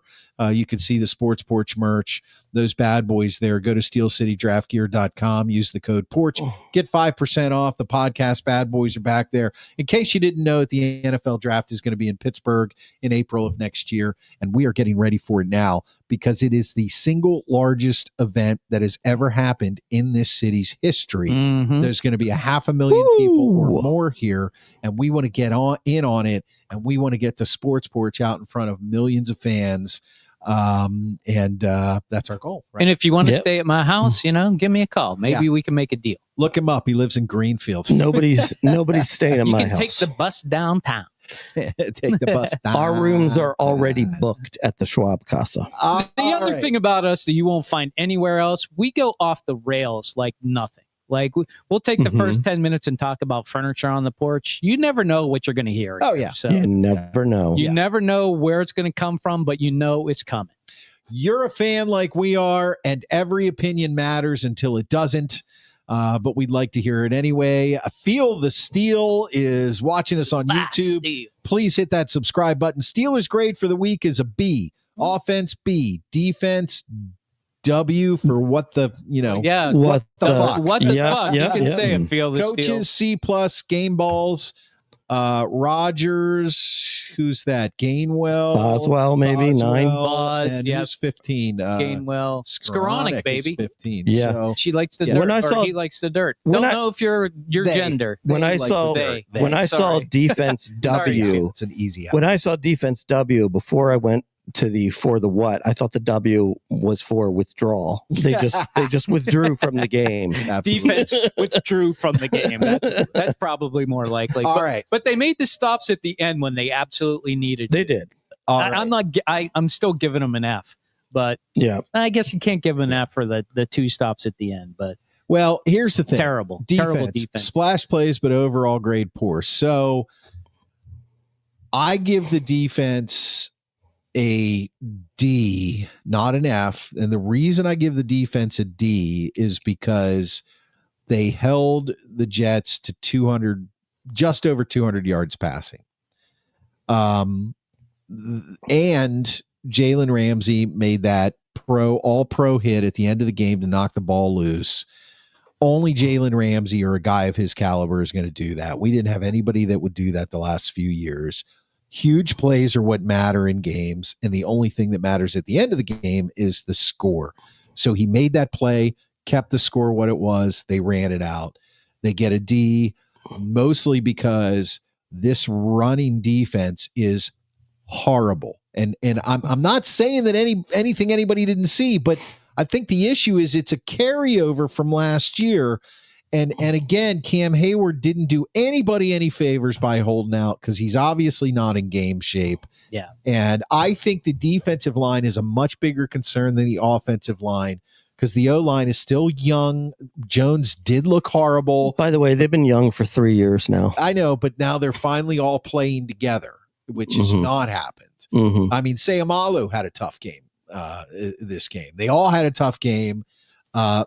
you can see the Sports Porch merch. Those bad boys there. Go to steelcitydraftgear.com. Use the code PORCH. Get 5% off. The podcast bad boys are back there. In case you didn't know, the NFL draft is going to be in Pittsburgh in April of next year, and we are getting ready for it now because it is the single largest event that has ever happened in this city's history. Mm-hmm. There's going to be 500,000 people or more here, and we want to get in on it, and we want to get the Sports Porch out in front of millions of fans. And that's our goal. Right? And if you want to stay at my house, give me a call. Maybe we can make a deal. Look him up. He lives in Greenfield. Nobody's staying at my house. You can take the bus downtown. Take the bus down. Our rooms are already booked at the Schwab Casa. The other thing about us that you won't find anywhere else, we go off the rails like nothing. Like we'll take the first 10 minutes and talk about furniture on the porch. You never know what you're going to hear. Oh, yeah. So you never know. You never know where it's going to come from, but you know it's coming. You're a fan like we are, and every opinion matters until it doesn't. but we'd like to hear it anyway. Feel the Steel is watching us on YouTube. Steel. Please hit that subscribe button. Steelers grade for the week is a B. Offense B. Defense W for what the, Yeah. what the fuck. What the Yeah, fuck? yeah, You can yeah. say and feel the Coaches Steel. C plus, game balls. Rodgers, who's that? Gainwell, Boswell, maybe 9. Boz, and yeah. who's 15? Gainwell. Skowronek, is baby. 15. Yeah. So She likes the Yeah. dirt, When I or saw- he likes the dirt. when Don't I- know if your they- gender. they When I like saw- the dirt. They. When I saw Sorry. defense Sorry, W, It's an easy out. when I saw defense W before I went to the for the what, I thought the W was for withdrawal. They just withdrew from the game. Absolutely. Defense withdrew from the game. That's probably more likely. All but, right. but they made the stops at the end when they absolutely needed. They to. did. All I, right. I'm not. I'm still giving them an F, but Yeah. I guess you can't give an F for the 2 stops at the end. But Well, here's the thing. terrible Defense, defense. splash plays, but overall grade poor. So I give the defense a D, not an F. And the reason I give the defense a D is because they held the Jets to 200, just over 200 yards passing. And Jalen Ramsey made that all pro hit at the end of the game to knock the ball loose. Only Jalen Ramsey or a guy of his caliber is going to do that. We didn't have anybody that would do that the last few years. Huge plays are what matter in games, and the only thing that matters at the end of the game is the score. So he made that play, kept the score what it was. They ran it out. They get a D, mostly because this running defense is horrible. And I'm not saying that anything anybody didn't see, but I think the issue is it's a carryover from last year. And again, Cam Hayward didn't do anybody any favors by holding out because he's obviously not in game shape. Yeah. And I think the defensive line is a much bigger concern than the offensive line because the O-line is still young. Jones did look horrible. By the way, they've been young for 3 years now. I know, but now they're finally all playing together, which has not happened. Mm-hmm. I mean, Sayamalu had a tough game this game. They all had a tough game.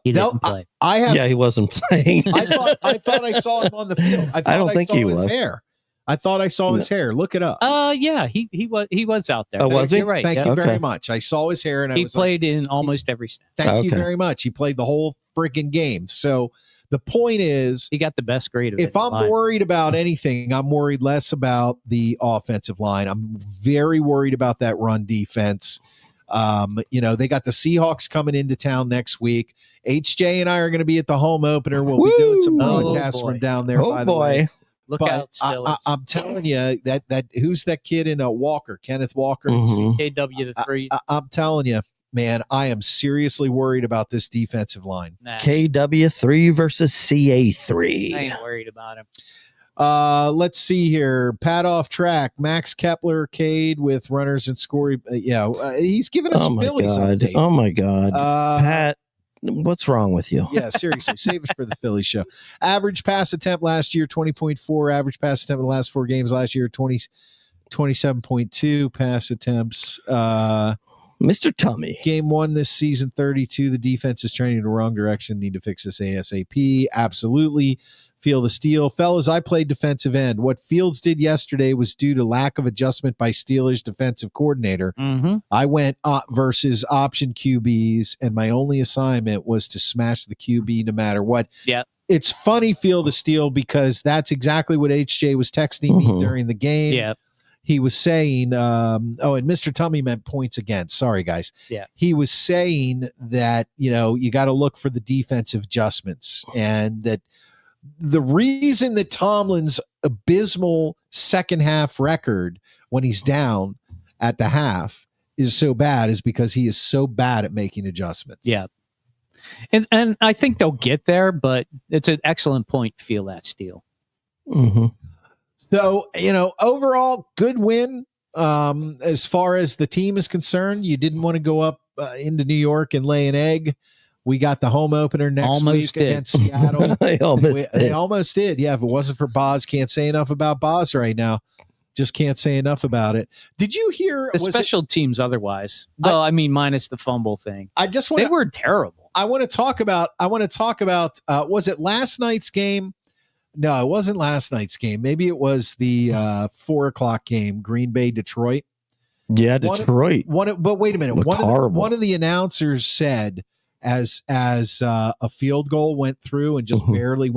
He didn't play. I have. Yeah, he wasn't playing. I thought I saw him on the field. I don't think he his was. hair. I thought I saw his hair. Look it up. Yeah, he was out there. Oh, was he? You're right. Thank yeah. you very Okay. much. I saw his hair, and I He was played in almost every snap. like, "Thank you Okay. very much." He played the whole freaking game. So the point is, He got the best grade of it. if I'm worried about anything, I'm worried less about the offensive line. I'm very worried about that run defense. They got the Seahawks coming into town next week. HJ and I are going to be at the home opener. We'll be doing some Oh, broadcasts boy. from down there. Oh by the way. boy. Look But out, Steelers. I'm telling you that who's that kid in Walker, Kenneth Walker. Mhm. KW the 3. I'm telling you, man, I am seriously worried about this defensive line. Nah, KW3 versus I CA3. ain't worried about him. Let's see here. Pat off track. Max Kepler, Cade with runners and score. He's giving us Oh my Phillies god. updates. Oh my god. Pat, what's wrong with you? Yeah, seriously, save us for the Philly show. Average pass attempt last year 20.4. Average pass attempt in the last 4 games last year 27.2 pass attempts. Mr. Tummy. Game 1 this season 32. The defense is trending in the wrong direction. Need to fix this ASAP. Absolutely. Feel the Steel. Fellas, I played defensive end. What Fields did yesterday was due to lack of adjustment by Steelers defensive coordinator. Mm-hmm. I went versus option QBs, and my only assignment was to smash the QB no matter what. Yeah. It's funny, Feel the Steel, because that's exactly what HJ was texting me during the game. Yeah. He was saying, and Mr. Tummy meant points against. Sorry, guys. Yeah. He was saying that, you got to look for the defensive adjustments, and that the reason that Tomlin's abysmal second half record when he's down at the half is so bad is because he is so bad at making adjustments. Yeah. And I think they'll get there, but it's an excellent point to feel that Steel. Mm-hmm. So, overall, good win. As far as the team is concerned, you didn't want to go up into New York and lay an egg. We got the home opener next week against Seattle. They almost did. Yeah, if it wasn't for Boz, can't say enough about Boz right now. Just can't say enough about it. Did you hear the special teams otherwise? Well, I mean, minus the fumble thing. I just They want were terrible. I want to talk about. Was it last night's game? No, it wasn't last night's game. Maybe it was the 4:00 game, Green Bay, Detroit. Yeah, Detroit. But wait a minute. Horrible. One of the announcers said as a field goal went through and just barely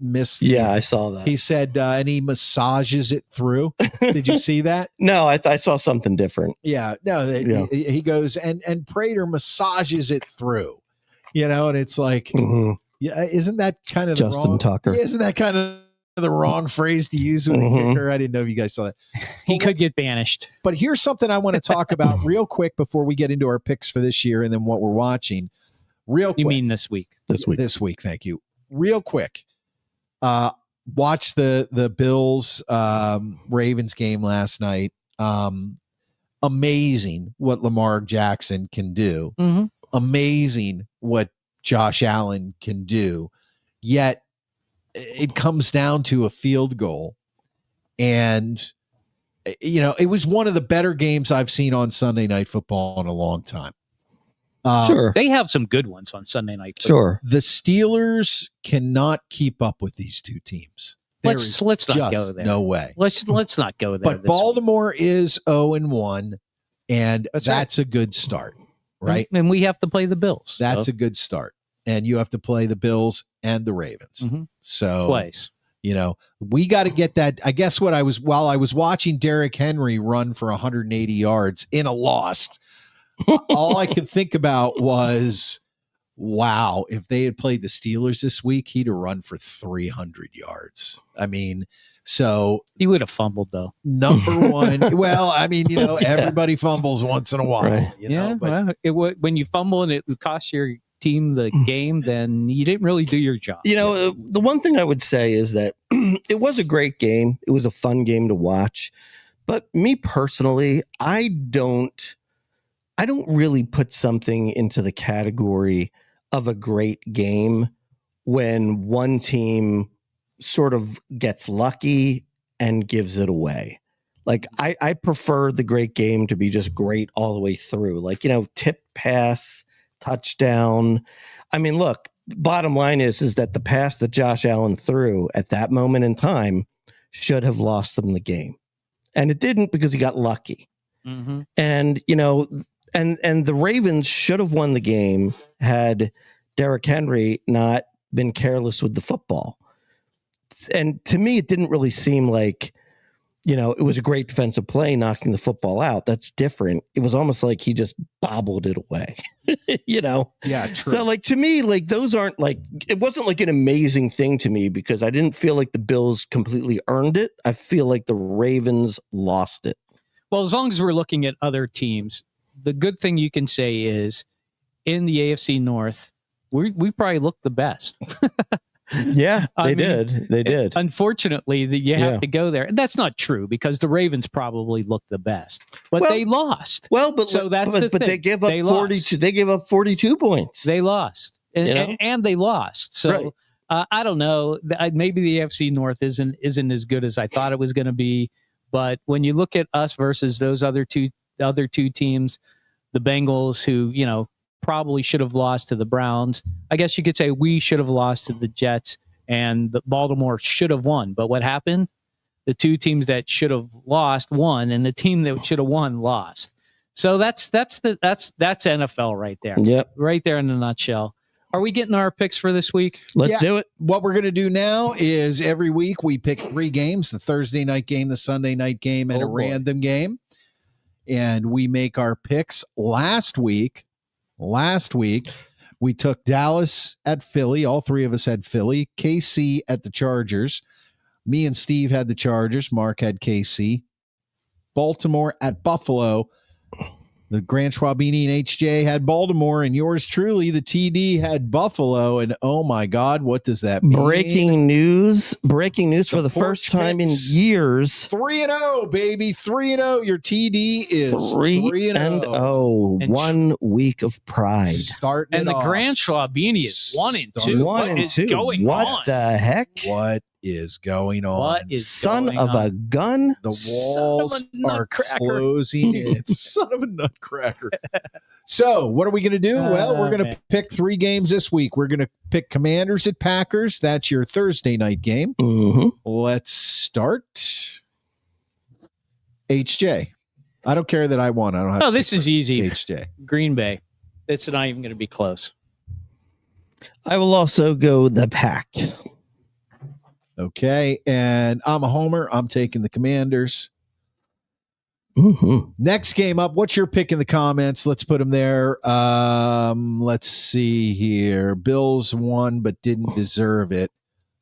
missed. Yeah, I saw that. He said, and he massages it through. Did you see that? No, I saw something different. Yeah, no. He goes and Prater massages it through. And it's like, yeah, isn't that kind of Justin the wrong Tucker? Isn't that kind of the wrong phrase to use with a kicker? I didn't know if you guys saw that. He could get banished. But here's something I want to talk about real quick before we get into our picks for this year and then what we're watching. Real quick. You mean this week? This week, thank you. Real quick. Watch the Bills Ravens game last night. Amazing what Lamar Jackson can do. Mm-hmm. Amazing what Josh Allen can do. Yet it comes down to a field goal. And it was one of the better games I've seen on Sunday Night Football in a long time. Sure. They have some good ones on Sunday Night Football. Sure. The Steelers cannot keep up with these two teams. Let's not go there. No way. Let's not go there. But Baltimore is 0-1, and that's a good start, right? And we have to play the Bills. That's a good start. And you have to play the Bills and the Ravens. Mm-hmm. So twice. We got to get that. I guess while I was watching Derrick Henry run for 180 yards in a loss, all I could think about was, wow, if they had played the Steelers this week, he'd have run for 300 yards. I mean, so he would have fumbled though. Number one. Well, I mean, everybody fumbles once in a while, right. But when you fumble and it costs your team the game, then you didn't really do your job. The one thing I would say is that it was a great game. It was a fun game to watch. But me personally, I don't really put something into the category of a great game when one team sort of gets lucky and gives it away. Like I prefer the great game to be just great all the way through. Like, tip pass, touchdown. I mean, look, bottom line is that the pass that Josh Allen threw at that moment in time should have lost them the game. And it didn't because he got lucky. Mm-hmm. And, and the Ravens should have won the game had Derrick Henry not been careless with the football. And to me, it didn't really seem like, it was a great defensive play knocking the football out. That's different. It was almost like he just bobbled it away, Yeah, true. So to me, those aren't it wasn't like an amazing thing to me because I didn't feel like the Bills completely earned it. I feel like the Ravens lost it. Well, as long as we're looking at other teams, the good thing you can say is in the AFC North, we probably looked the best. Yeah, they did. Unfortunately, you have to go there. That's not true because the Ravens probably looked the best, but they lost. Well, but they gave up 42. They gave up 42 points. They lost, and they lost. So I don't know. Maybe the AFC North isn't as good as I thought it was going to be. But when you look at us versus those other two teams, the Bengals, who probably should have lost to the Browns. I guess you could say we should have lost to the Jets, and the Baltimore should have won. But what happened? The two teams that should have lost won, and the team that should have won lost. So that's NFL right there. Yep, right there in a nutshell. Are we getting our picks for this week? Let's do it. What we're going to do now is every week we pick 3 games: the Thursday night game, the Sunday night game, and a random game. And we make our picks. Last week, we took Dallas at Philly. All 3 of us had Philly. KC at the Chargers. Me and Steve had the Chargers. Mark had KC. Baltimore at Buffalo. The Grant Schwabini and HJ had Baltimore, and yours truly, the TD, had Buffalo. And oh my God, what does that mean? Breaking news for the first time in years. 3-0, baby. 3-0. Your TD is 3-0. 1 week of pride. Starting and the Grant Schwabini is 1-2. What is going on? What the heck? What is going on? What is Son going of on? a gun? The walls are closing in. Son of a nutcracker. So what are we going to do? Well, we're going to man. pick 3 games this week. We're going to pick Commanders at Packers. That's your Thursday night game. Mm-hmm. Let's start. HJ. I don't care that I won. I don't have Oh, to this pick is easy. HJ. Green Bay. It's not even going to be close. I will also go the Pack. Okay. And I'm a homer. I'm taking the Commanders. Mm-hmm. Next game up. What's your pick in the comments? Let's put them there. Let's see here. Bills won but didn't deserve it.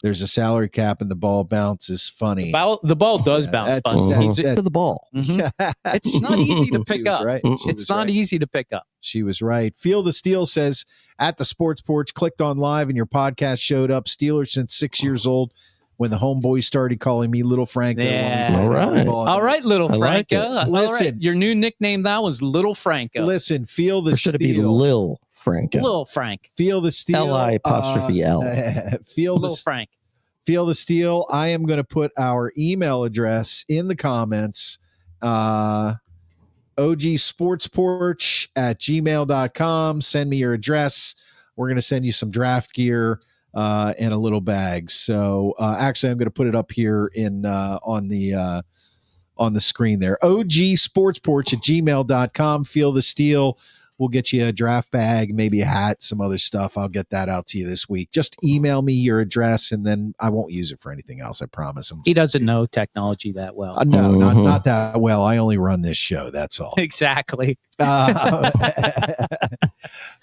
There's a salary cap and the ball bounces. Funny. The ball does bounce. That's- Bud. that's- To the ball. Mhm. It's not easy to She pick was up. right. Mm. She It's was not right. easy to pick up. She was right. Feel the Steel says at the Sports Porch, clicked on live and your podcast showed up. Steelers since 6 years old when the homeboys started calling me Little Franco. Yeah. All right. All right, Little I like Franco. it. All Listen. right. Your new nickname now is Little Franco. Listen, feel the Or should it be Steel. Lil Franco? Little Frank. Feel the Steel. L-I-apostrophe-L. Feel Little the Frank. Feel the Steel. I am going to put our email address in the comments. ogsportsporch@gmail.com. Send me your address. We're going to send you some draft gear and a little bag. So actually, I'm going to put it up here in on the screen there. ogsportsporch@gmail.com. Feel the Steel. We'll get you a draft bag, maybe a hat, some other stuff. I'll get that out to you this week. Just email me your address, and then I won't use it for anything else. I promise. He doesn't know technology that well. No, Mhm. not that well. I only run this show. That's all. Exactly. As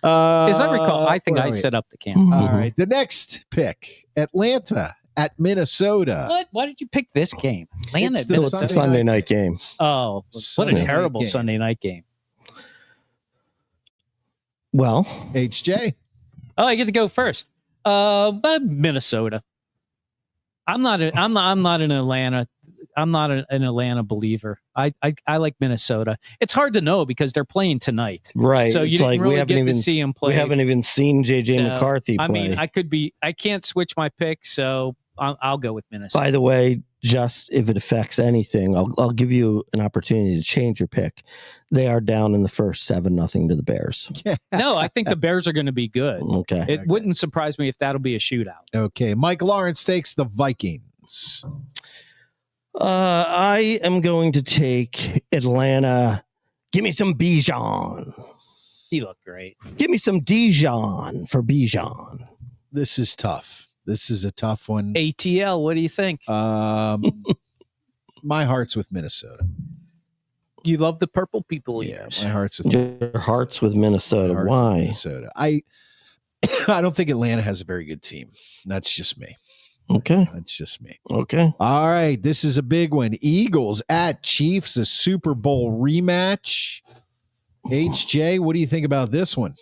As I recall, I think I set up the camera. All right. The next pick, Atlanta at Minnesota. What? Why did you pick this game? Atlanta. It's the It was a Sunday night game. Oh, what Sunday a night terrible game. Sunday night game. Well, HJ. Oh, I get to go first. But Minnesota. I'm not an Atlanta. I'm not an Atlanta believer. I like Minnesota. It's hard to know because they're playing tonight. right. So you it's didn't like really we haven't get even to see him play. we haven't even seen JJ So, McCarthy play. I mean, I can't switch my pick, so I'll go with Minnesota. By the way, just if it affects anything, I'll give you an opportunity to change your pick. They are down in the first 7-0 to the Bears. No, I think the Bears are going to be good. Okay. It wouldn't surprise me if that'll be a shootout. Okay. Mike Lawrence takes the Vikings. I am going to take Atlanta. Give me some Bijan. He looked great. Give me some Dijon for Bijan. This is tough. This is a tough one. ATL, what do you think? My heart's with Minnesota. You love the purple people Yeah, ears. my heart's with Your heart's with Minnesota. my heart's with Why? Minnesota. I don't think Atlanta has a very good team. That's just me. Okay. That's just me. Okay. All right, this is a big one. Eagles at Chiefs, a Super Bowl rematch. HJ, what do you think about this one?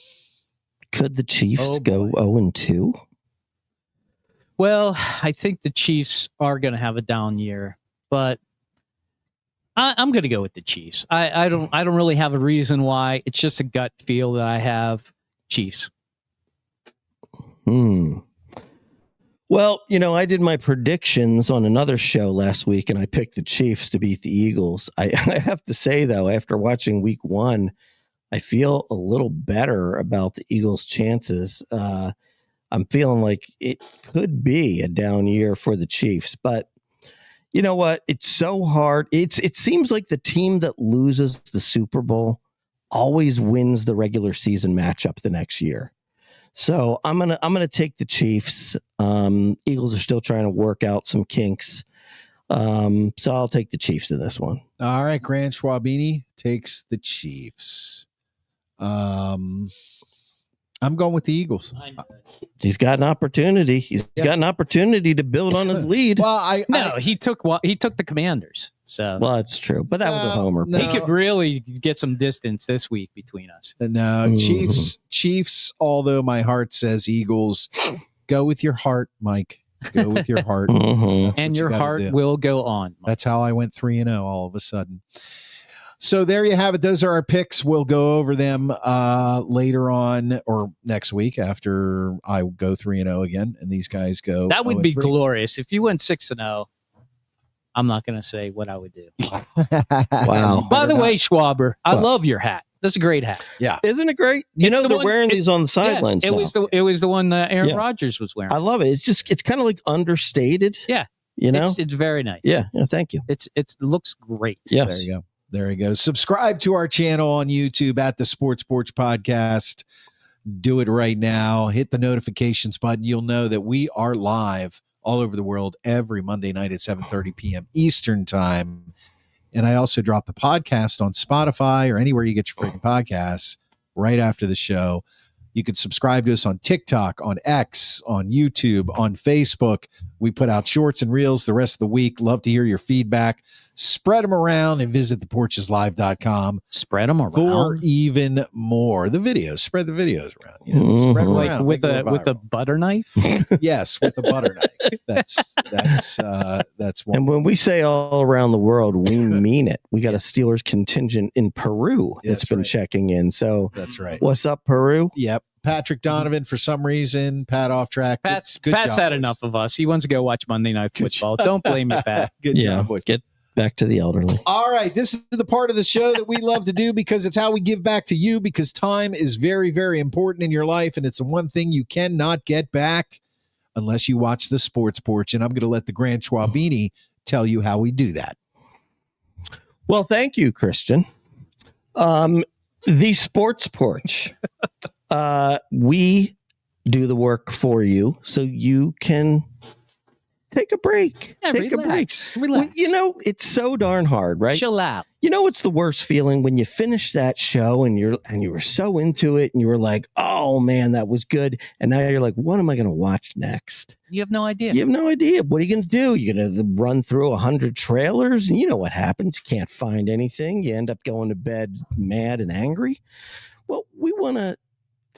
Could the Chiefs Oh, go boy. 0-2? Well, I think the Chiefs are going to have a down year, but I'm going to go with the Chiefs. I don't really have a reason why. It's just a gut feel that I have. Chiefs. Well, I did my predictions on another show last week, and I picked the Chiefs to beat the Eagles. I have to say, though, after watching week 1, I feel a little better about the Eagles' chances. I'm feeling like it could be a down year for the Chiefs, but you know what? It's so hard. It seems like the team that loses the Super Bowl always wins the regular season matchup the next year. So I'm gonna take the Chiefs. Eagles are still trying to work out some kinks. So I'll take the Chiefs in this one. All right, Grant Schwabini takes the Chiefs. I'm going with the Eagles. He's got an opportunity. He's got an opportunity to build on his lead. Well, He took the Commanders. So Well, that's true, but that was a homer. no. he could really get some distance this week between us. No, Mhm. Chiefs, although my heart says Eagles. Go with your heart, Mike. Go with your heart. Mhm. That's And what you your gotta heart do. will go on. That's how I went 3-0 all of a sudden. So there you have it. Those are our picks. We'll go over them later on or next week after I go 3-0 again, and these guys go. That would be 0-3. glorious. If you went 6-0, I'm not going to say what I would do. Wow. By the way, Schwaber, I What? love your hat. That's a great hat. Yeah. Isn't it great? You It's know, the they're one- wearing these on the sidelines. It now. was the one that Aaron Yeah. Rodgers was wearing. I love it. It's kind of like understated. Yeah. You know? It's very nice. Yeah. Thank you. It looks great. Yes. There you go. There you go. Subscribe to our channel on YouTube at the Sports Porch Podcast. Do it right now. Hit the notifications button. You'll know that we are live all over the world every Monday night at 7:30 p.m. Eastern Time. And I also drop the podcast on Spotify or anywhere you get your freaking podcasts right after the show. You can subscribe to us on TikTok, on X, on YouTube, on Facebook. We put out shorts and reels the rest of the week. Love to hear your feedback. Spread them around and visit theporcheslive.com. Spread them around. For even more. The videos. Spread the videos around. You know, spread them Like around. with Make it a viral. butter knife. Yes, with a butter knife. That's one. And when we say all around the world, we mean it. We got a Steelers contingent in Peru that's been right. checking in. So That's right. what's up, Peru? Yep. Patrick Donovan, for some reason, Pat off track. Pat's Good job, had boys. enough of us. He wants to go watch Monday Night Good Football. job. Don't blame me, Pat. Good job, boys. Get back to the elderly. All right. This is the part of the show that we love to do because it's how we give back to you, because time is very, very important in your life. And it's the one thing you cannot get back unless you watch the Sports Porch. And I'm going to let the Grand Schwabini tell you how we do that. Well, thank you, Christian. The Sports Porch. We do the work for you so you can take a break. Yeah, take a break. relax. Well, you know, it's so darn hard, right? Chill out. You know what's the worst feeling when you finish that show and you were so into it and you were like, oh man, that was good. And now you're like, what am I going to watch next? You have no idea. You have no idea. What are you going to do? You're going to run through 100 trailers, and you know what happens. You can't find anything. You end up going to bed mad and angry. Well, we want to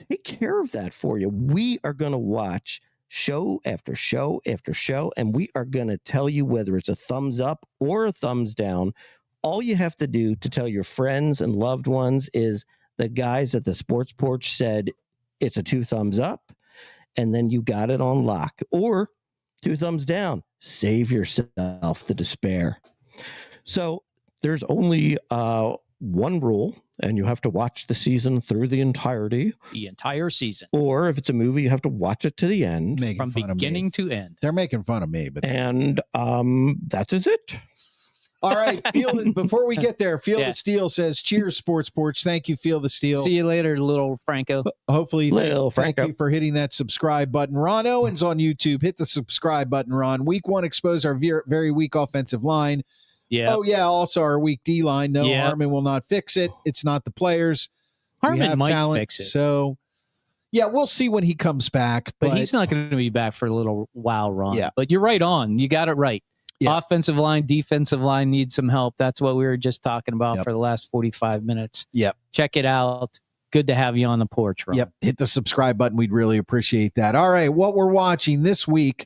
take care of that for you. We are going to watch show after show after show, and we are going to tell you whether it's a thumbs up or a thumbs down. All you have to do to tell your friends and loved ones is the guys at the Sports Porch said it's a 2 thumbs up, and then you got it on lock. Or 2 thumbs down. Save yourself the despair. So there's only one rule, and you have to watch the season through the entirety. The entire season. Or if it's a movie, you have to watch it to the end. Making From fun beginning of me. to end. They're making fun of me, but And that is it. all right. Before we get there, Feel Yeah. the Steel says, cheers, Sports Porch. Thank you, Feel the Steel. See you later, little Franco. Hopefully, Lil thank Franco. you for hitting that subscribe button. Ron Owens on YouTube. Hit the subscribe button, Ron. Week 1 exposed our very weak offensive line. Yeah. Oh, yeah. Also, our weak D line. No, Yeah. Harmon will not fix it. It's not the players. We Harmon have might talent, fix it. So, yeah, we'll see when he comes back. But he's not going to be back for a little while, Ron. Yeah. But you're right on. You got it right. Yeah. Offensive line, defensive line needs some help. That's what we were just talking about Yep. for the last 45 minutes. Yep. Check it out. Good to have you on the porch, Ron. Yep. Hit the subscribe button. We'd really appreciate that. All right. What we're watching this week,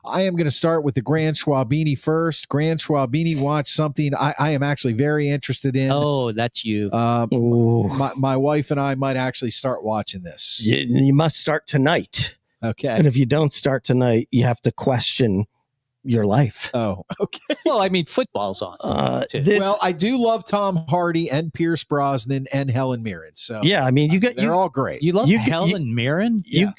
I am going to start with the Grand Schwabini first. Grand Schwabini watched something I am actually very interested in. Oh, that's you. Ooh. My wife and I might actually start watching this. You must start tonight. Okay. And if you don't start tonight, you have to question your life. Oh, okay. Well, I mean, football's on. too. This- I do love Tom Hardy and Pierce Brosnan and Helen Mirren. So yeah, I mean, they're all great. You love you- Helen Mirren? Helen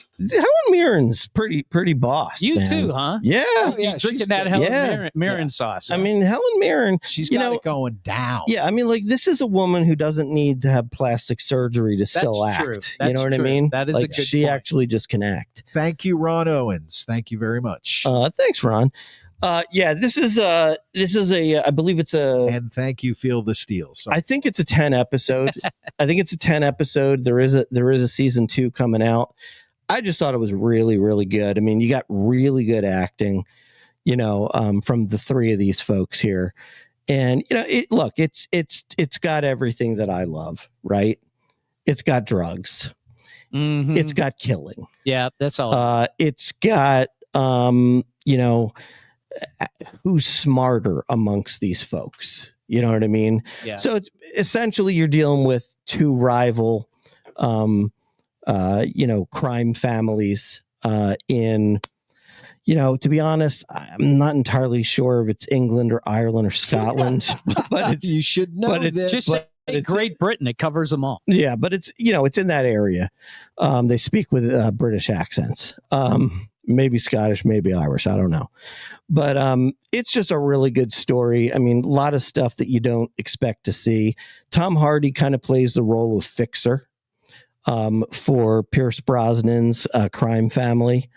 Mirren's pretty boss. You man. too, huh? Yeah. Oh, yeah, You she's drinking that good. Helen Yeah. Mirren sauce. I mean, Helen Mirren. She's you got know- it going down. Yeah, I mean, like, this is a woman who doesn't need to have plastic surgery to still act. true. You That's know what I true. mean? That is a like, good she point. actually just can act. Thank you, Ron Owens. Thank you very much. Thanks, Ron. Yeah, this is a I believe it's a And thank you, Feel the Steel. So I think it's a 10 episode. I think it's a 10 episode. There is a season 2 coming out. I just thought it was really, really good. I mean, you got really good acting, from the 3 of these folks here. And, it's got everything that I love, right? It's got drugs. Mhm. It's got killing. Yeah, that's all. It's got, who's smarter amongst these folks? You know what I mean? yeah. So it's essentially you're dealing with 2 rival, crime families in, to be honest, I'm not entirely sure if it's England or Ireland or Scotland, but it's you should know but it's this. Just but Great Britain, it covers them all. Yeah, but it's it's in that area. They speak with British accents, maybe Scottish, maybe Irish. I don't know, but it's just a really good story. I mean, a lot of stuff that you don't expect to see. Tom Hardy kind of plays the role of fixer for Pierce Brosnan's crime family.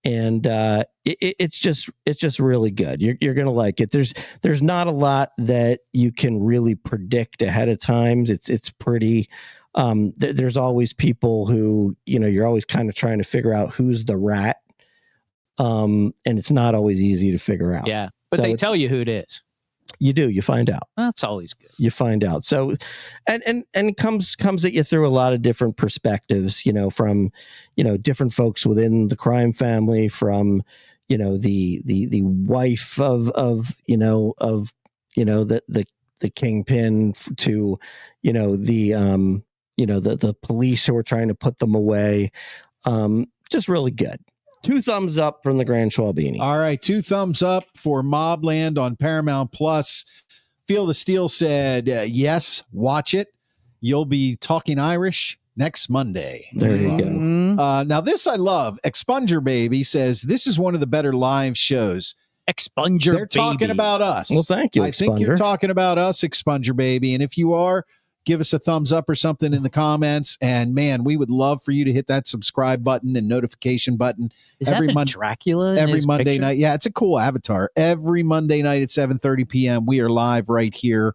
It's just really good. You're gonna like it. There's not a lot that you can really predict ahead of time. It's pretty. There's always people who you're always kind of trying to figure out who's the rat, and it's not always easy to figure out. Yeah, but they tell you who it is. You do. You find out. That's always good. You find out. So, and it comes at you through a lot of different perspectives. From different folks within the crime family, from the wife of the kingpin to the police who are trying to put them away. Just really good. 2 thumbs up from the Grand Schwalbini. All right, 2 thumbs up for Mobland on Paramount Plus. Feel the Steel said, yes, watch it. You'll be talking Irish next Monday. There you go. Now, this I love. Expunger Baby says, this is one of the better live shows. Expunger They're Baby. talking about us. Well, thank you, I think you're Expunger. talking about us, Expunger Baby. And if you are, give us a thumbs up or something in the comments. And man, we would love for you to hit that subscribe button and notification button. Is that a Dracula? Every Monday night. Yeah, it's a cool avatar. Every Monday night at 7:30 p.m. We are live right here,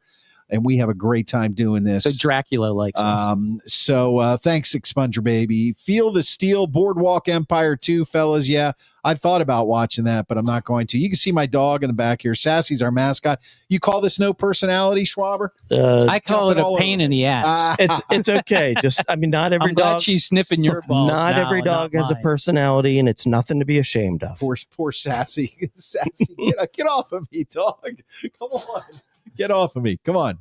and we have a great time doing this. So Dracula likes us. So thanks, Expunger Baby. Feel the Steel, Boardwalk Empire 2, fellas. Yeah, I thought about watching that, but I'm not going to. You can see my dog in the back here. Sassy's our mascot. You call this no personality, Schwaber? I call it a pain in the ass. It's okay. Just not every I'm dog. glad she's snipping your balls. Not now every and dog not has a mine. personality, and it's nothing to be ashamed of. Poor Sassy. Sassy, get off of me, dog. Come on. Get off of me. Come on.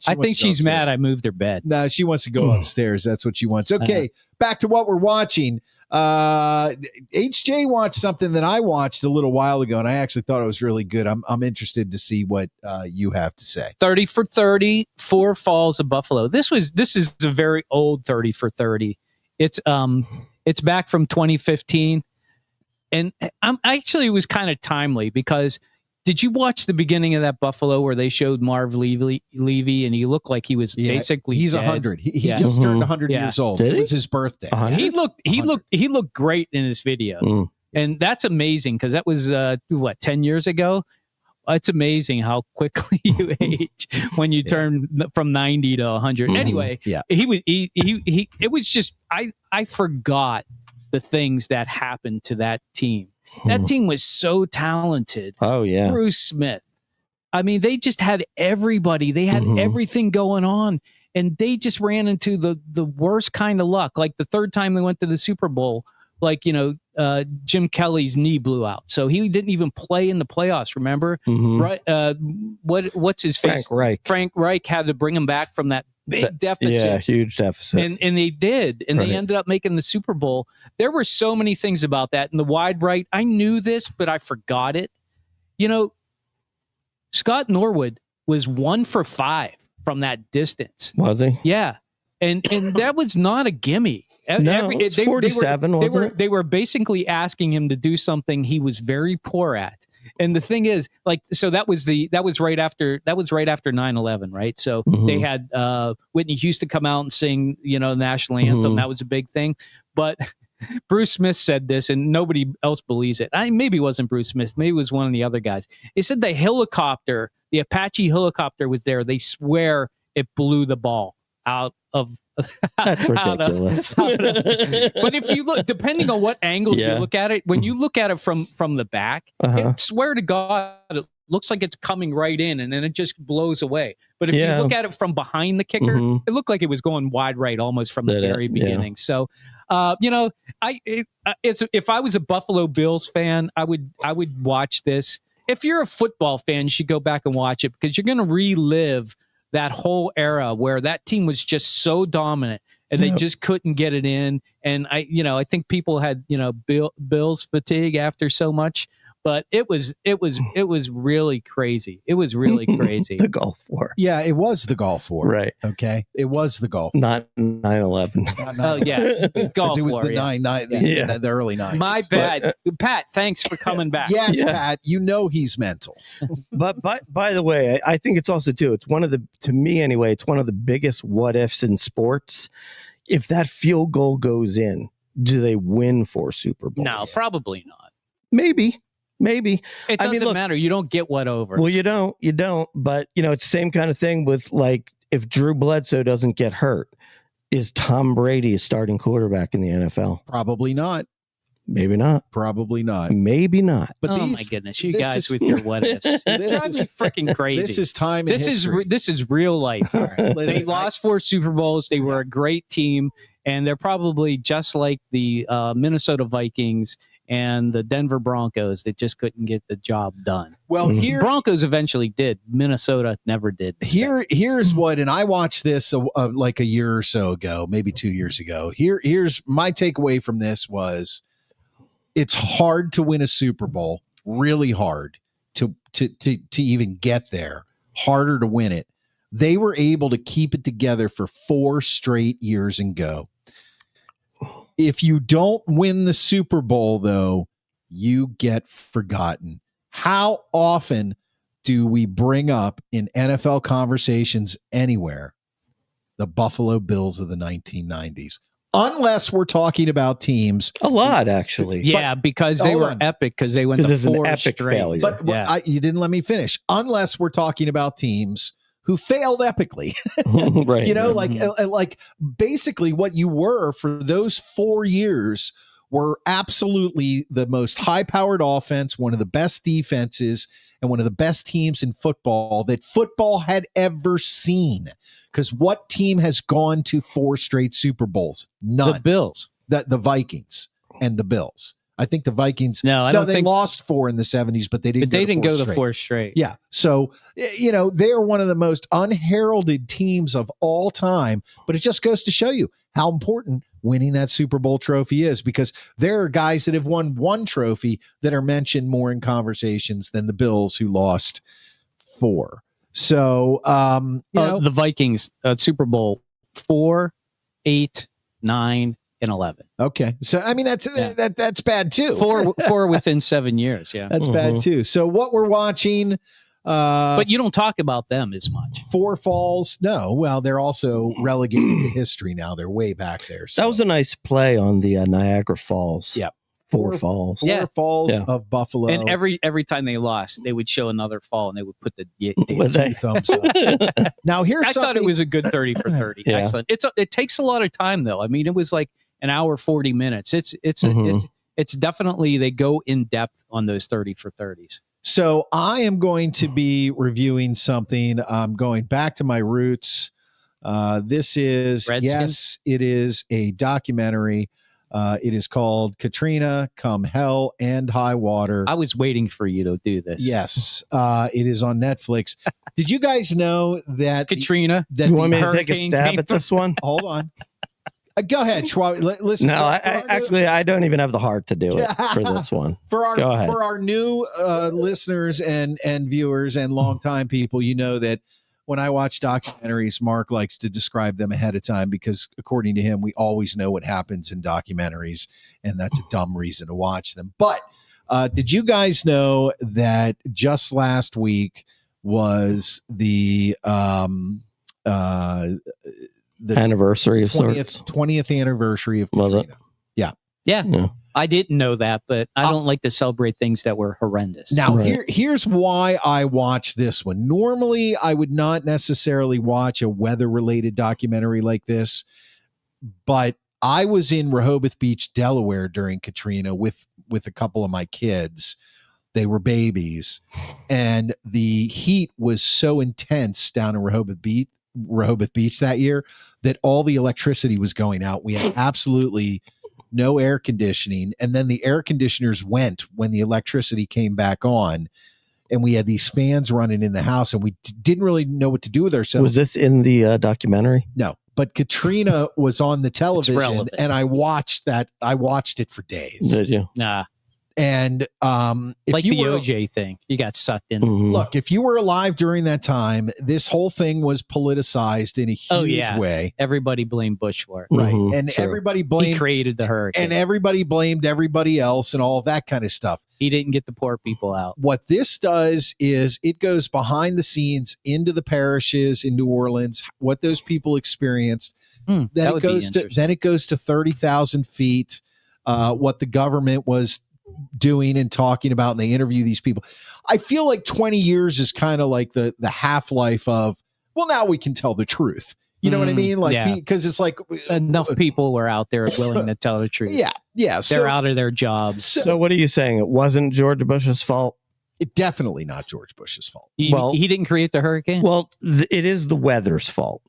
I think she's mad I moved her bed. No, she wants to go upstairs. That's what she wants. Okay, back to what we're watching. HJ watched something that I watched a little while ago, and I actually thought it was really good. I'm interested to see what you have to say. 30 for 30, 4 falls of Buffalo. This is a very old 30 for 30. It's back from 2015, and it was kind of timely because. Did you watch the beginning of that Buffalo where they showed Marv Levy and he looked like he was basically he's dead? 100. He just turned 100 years old. Did it he? was his birthday. He looked great in his video. And that's amazing because that was 10 years ago. It's amazing how quickly you age when you turn from 90 to 100. Anyway, it was just I forgot the things that happened to that team. That team was so talented. Oh, yeah. Bruce Smith. I mean, they just had everybody. They had everything going on. And they just ran into the worst kind of luck. Like the third time they went to the Super Bowl, Jim Kelly's knee blew out. So he didn't even play in the playoffs, remember? Right? What's his face? Frank Reich had to bring him back from that big deficit. Yeah, huge deficit. And they did. And they ended up making the Super Bowl. There were so many things about that. And the wide right, I knew this, but I forgot it. Scott Norwood was 1 for 5 from that distance. Was he? Yeah. And that was not a gimme. No, it's 47, they were basically asking him to do something he was very poor at. And the thing is, that was right after 9/11, right? So they had Whitney Houston come out and sing, the national anthem. That was a big thing. But Bruce Smith said this, and nobody else believes it. Maybe it wasn't Bruce Smith. Maybe it was one of the other guys. He said the Apache helicopter was there. They swear it blew the ball out of. That's ridiculous. But if you look, depending on what angle you look at it, when you look at it from the back, I swear to God, it looks like it's coming right in, and then it just blows away. But if you look at it from behind the kicker, it looked like it was going wide right almost from the very beginning. So, if I was a Buffalo Bills fan, I would watch this. If you're a football fan, you should go back and watch it because you're going to relive that whole era where that team was just so dominant and they just couldn't get it in. And I think people had, Bills fatigue after so much, But it was really crazy. It was really crazy. The Gulf War. Yeah, it was the Gulf War. Right. Okay. It was the Gulf. Not 9/11. Oh yeah, Gulf It was War, the yeah. the early 90s. My bad, Pat. Thanks for coming back. Yes, Yeah. Pat. You know he's mental. But by the way, I think it's also too. It's one of the, to me anyway, it's one of the biggest what ifs in sports. If that field goal goes in, do they win 4 Super Bowls? No, probably not. Maybe. It doesn't matter. You don't get what over. Well, you don't. But it's the same kind of thing with, like, if Drew Bledsoe doesn't get hurt, is Tom Brady a starting quarterback in the NFL? Probably not. Maybe not. Probably not. Maybe not. But oh my goodness, you this guys is- with your what ifs. This Drive me is- freaking crazy. This is time. In history. This is real life. All right, They listen, lost 4 Super Bowls. They were a great team, and they're probably just like the Minnesota Vikings and the Denver Broncos that just couldn't get the job done. Well, here Broncos eventually did. Minnesota never did. Here's what, and I watched this like a year or so ago, maybe 2 years ago. Here's my takeaway from this was it's hard to win a Super Bowl, really hard to even get there, harder to win it. They were able to keep it together for 4 straight years and go. If you don't win the Super Bowl, though, you get forgotten. How often do we bring up in NFL conversations anywhere the Buffalo Bills of the 1990s? Unless we're talking about teams. A lot, actually. Yeah, because they hold were on. epic because they went to This is an 4 epic straight. failure. But Yeah. you didn't let me finish. Unless we're talking about teams who failed epically. Right. Like basically what you were for those 4 years were absolutely the most high-powered offense, one of the best defenses, and one of the best teams in football that football had ever seen. Because what team has gone to 4 straight Super Bowls? None. The Bills. The Vikings and the Bills. I think the Vikings. No, I don't they think. lost 4 in the 70s, but they didn't. But they didn't go to straight. 4 straight. Yeah. So, they are one of the most unheralded teams of all time, but it just goes to show you how important winning that Super Bowl trophy is, because there are guys that have won 1 trophy that are mentioned more in conversations than the Bills who lost 4. So, the Vikings Super Bowl 4, 8, 9, and 11. okay. So, I mean, that's bad too. 4 within 7 years. Yeah. That's bad too. So what we're watching, But you don't talk about them as much. 4 Falls. No, well, they're also relegated to history now. They're way back there. So. That was a nice play on the Niagara Falls. Yep. 4 Falls. 4 Falls Yeah. of Buffalo. And every time they lost, they would show another fall and they would put the Would they? 2 thumbs up. Now here's I something. thought it was a good 30 for 30. Yeah. Excellent. It takes a lot of time though. I mean, it was like an hour 40 minutes. It's definitely they go in depth on those 30 for 30s. So I am going to be reviewing something. I'm going back to my roots. This is Redskins? it is a documentary. It is called Katrina Come Hell and High Water. I was waiting for you to do this. Yes, it is on Netflix. Did you guys know that Katrina. that You want me the- to take a hurricane stab came at this one? hold on? Go ahead, Schwab. Listen. No, I don't even have the heart to do it for this one. Go ahead. For our new listeners and viewers and longtime people, you know that when I watch documentaries, Mark likes to describe them ahead of time because, according to him, we always know what happens in documentaries, and that's a dumb reason to watch them. But did you guys know that just last week was the Anniversary of sorts. 20th anniversary of Was it? Katrina? Yeah. Yeah. I didn't know that, but I don't like to celebrate things that were horrendous. Now, Right. here's why I watched this one. Normally, I would not necessarily watch a weather-related documentary like this, but I was in Rehoboth Beach, Delaware during Katrina with a couple of my kids. They were babies, and the heat was so intense down in Rehoboth Beach that year that all the electricity was going out. We had absolutely no air conditioning. And then the air conditioners went when the electricity came back on. And we had these fans running in the house, and we didn't really know what to do with ourselves. Was this in the documentary? No, but Katrina was on the television, relevant. and I watched that. I watched it for days. Did you? Nah. And if like you the were, OJ thing, you got sucked in. look, if you were alive during that time, this whole thing was politicized in a huge way. Everybody blamed Bush for it. Right. And True. everybody He blamed created the hurricane. and everybody blamed everybody else and all of that kind of stuff. He didn't get the poor people out. What this does is it goes behind the scenes into the parishes in New Orleans, what those people experienced. Then it goes to 30,000 feet. What the government was doing and talking about, and they interview these people. I feel like 20 years is kind of like the half-life of, well, now we can tell the truth. You know what I mean? Like, because it's like enough people were out there willing to tell the truth. Yeah. They're out of their jobs. So what are you saying? It wasn't George Bush's fault? It definitely not George Bush's fault. He didn't create the hurricane? Well, it is the weather's fault.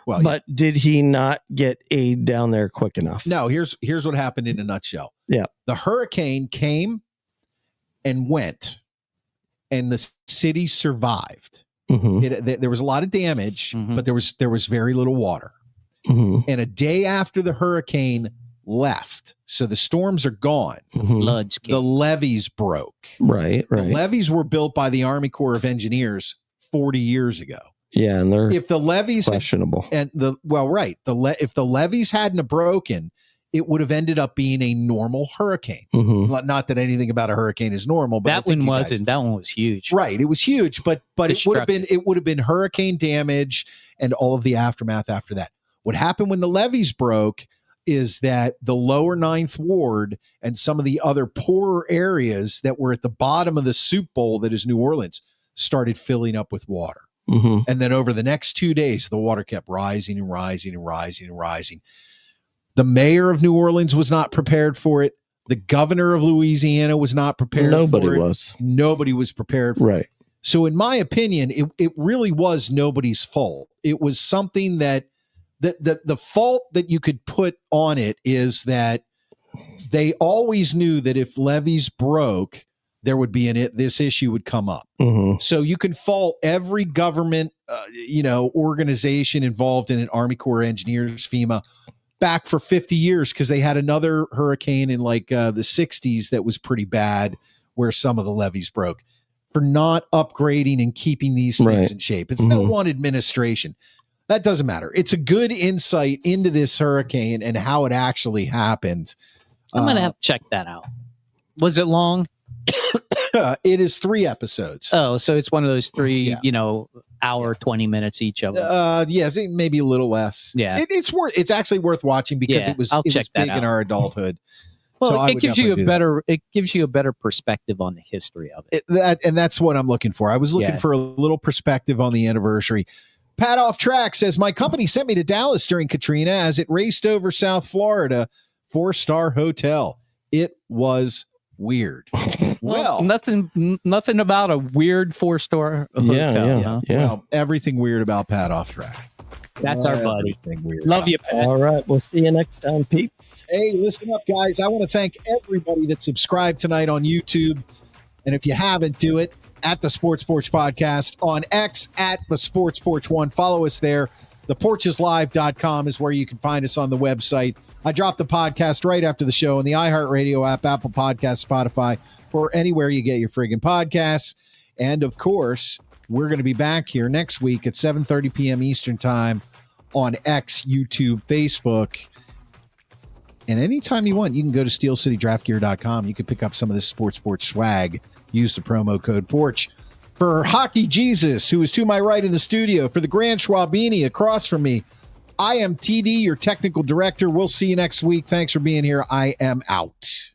Well, but did he not get aid down there quick enough? No, here's what happened in a nutshell. Yeah. The hurricane came and went, and the city survived. There was a lot of damage, but there was very little water. And a day after the hurricane left, so the storms are gone, Floods came. the levees broke. Right. The levees were built by the Army Corps of Engineers 40 years ago. Yeah, and they're if the levees questionable. If the levees hadn't broken, it would have ended up being a normal hurricane. Not that anything about a hurricane is normal, but that one wasn't. That one was huge. Right, it was huge, but it would have been hurricane damage and all of the aftermath after that. What happened when the levees broke is that the lower Ninth Ward and some of the other poorer areas that were at the bottom of the soup bowl that is New Orleans started filling up with water. And then over the next 2 days, the water kept rising and rising and rising and rising. The mayor of New Orleans was not prepared for it. The governor of Louisiana was not prepared for it. Nobody was prepared for it. Right. So in my opinion, it really was nobody's fault. It was something that the fault that you could put on it is that they always knew that if levees broke, there would be this issue would come up. So you can fault every government, organization involved in an Army Corps of Engineers, FEMA, back for 50 years because they had another hurricane in like the 60s that was pretty bad where some of the levees broke for not upgrading and keeping these things in shape. It's no one administration. That doesn't matter. It's a good insight into this hurricane and how it actually happened. I'm going to have to check that out. Was it long? It is 3 episodes. Oh, so it's one of those 3, hour, 20 minutes each of them. Yes, maybe a little less. Yeah. It's actually worth watching because it was big in our adulthood. Well, so it gives you a better perspective on the history of it. That's what I'm looking for. I was looking for a little perspective on the anniversary. Pat Off Track says, my company sent me to Dallas during Katrina as it raced over South Florida, 4-star hotel. It was weird. Well, nothing about a weird 4-star hotel. Yeah. Well, everything weird about Pat Off Track. That's our buddy. Weird Love you, Pat. All right. We'll see you next time, peeps. Hey, listen up, guys. I want to thank everybody that subscribed tonight on YouTube. And if you haven't, do it at the Sports Porch Podcast, on X at the Sports Porch 1. Follow us there. theporcheslive.com is where you can find us on the website. I drop the podcast right after the show on the iHeartRadio app, Apple Podcasts, Spotify, or anywhere you get your friggin' podcasts. And of course, we're going to be back here next week at 7:30 p.m. Eastern Time on X, YouTube, Facebook. And anytime you want, you can go to SteelCityDraftGear.com. You can pick up some of this Sports swag. Use the promo code PORCH. For Hockey Jesus, who is to my right in the studio, for the Grand Schwabini across from me, I am TD, your technical director. We'll see you next week. Thanks for being here. I am out.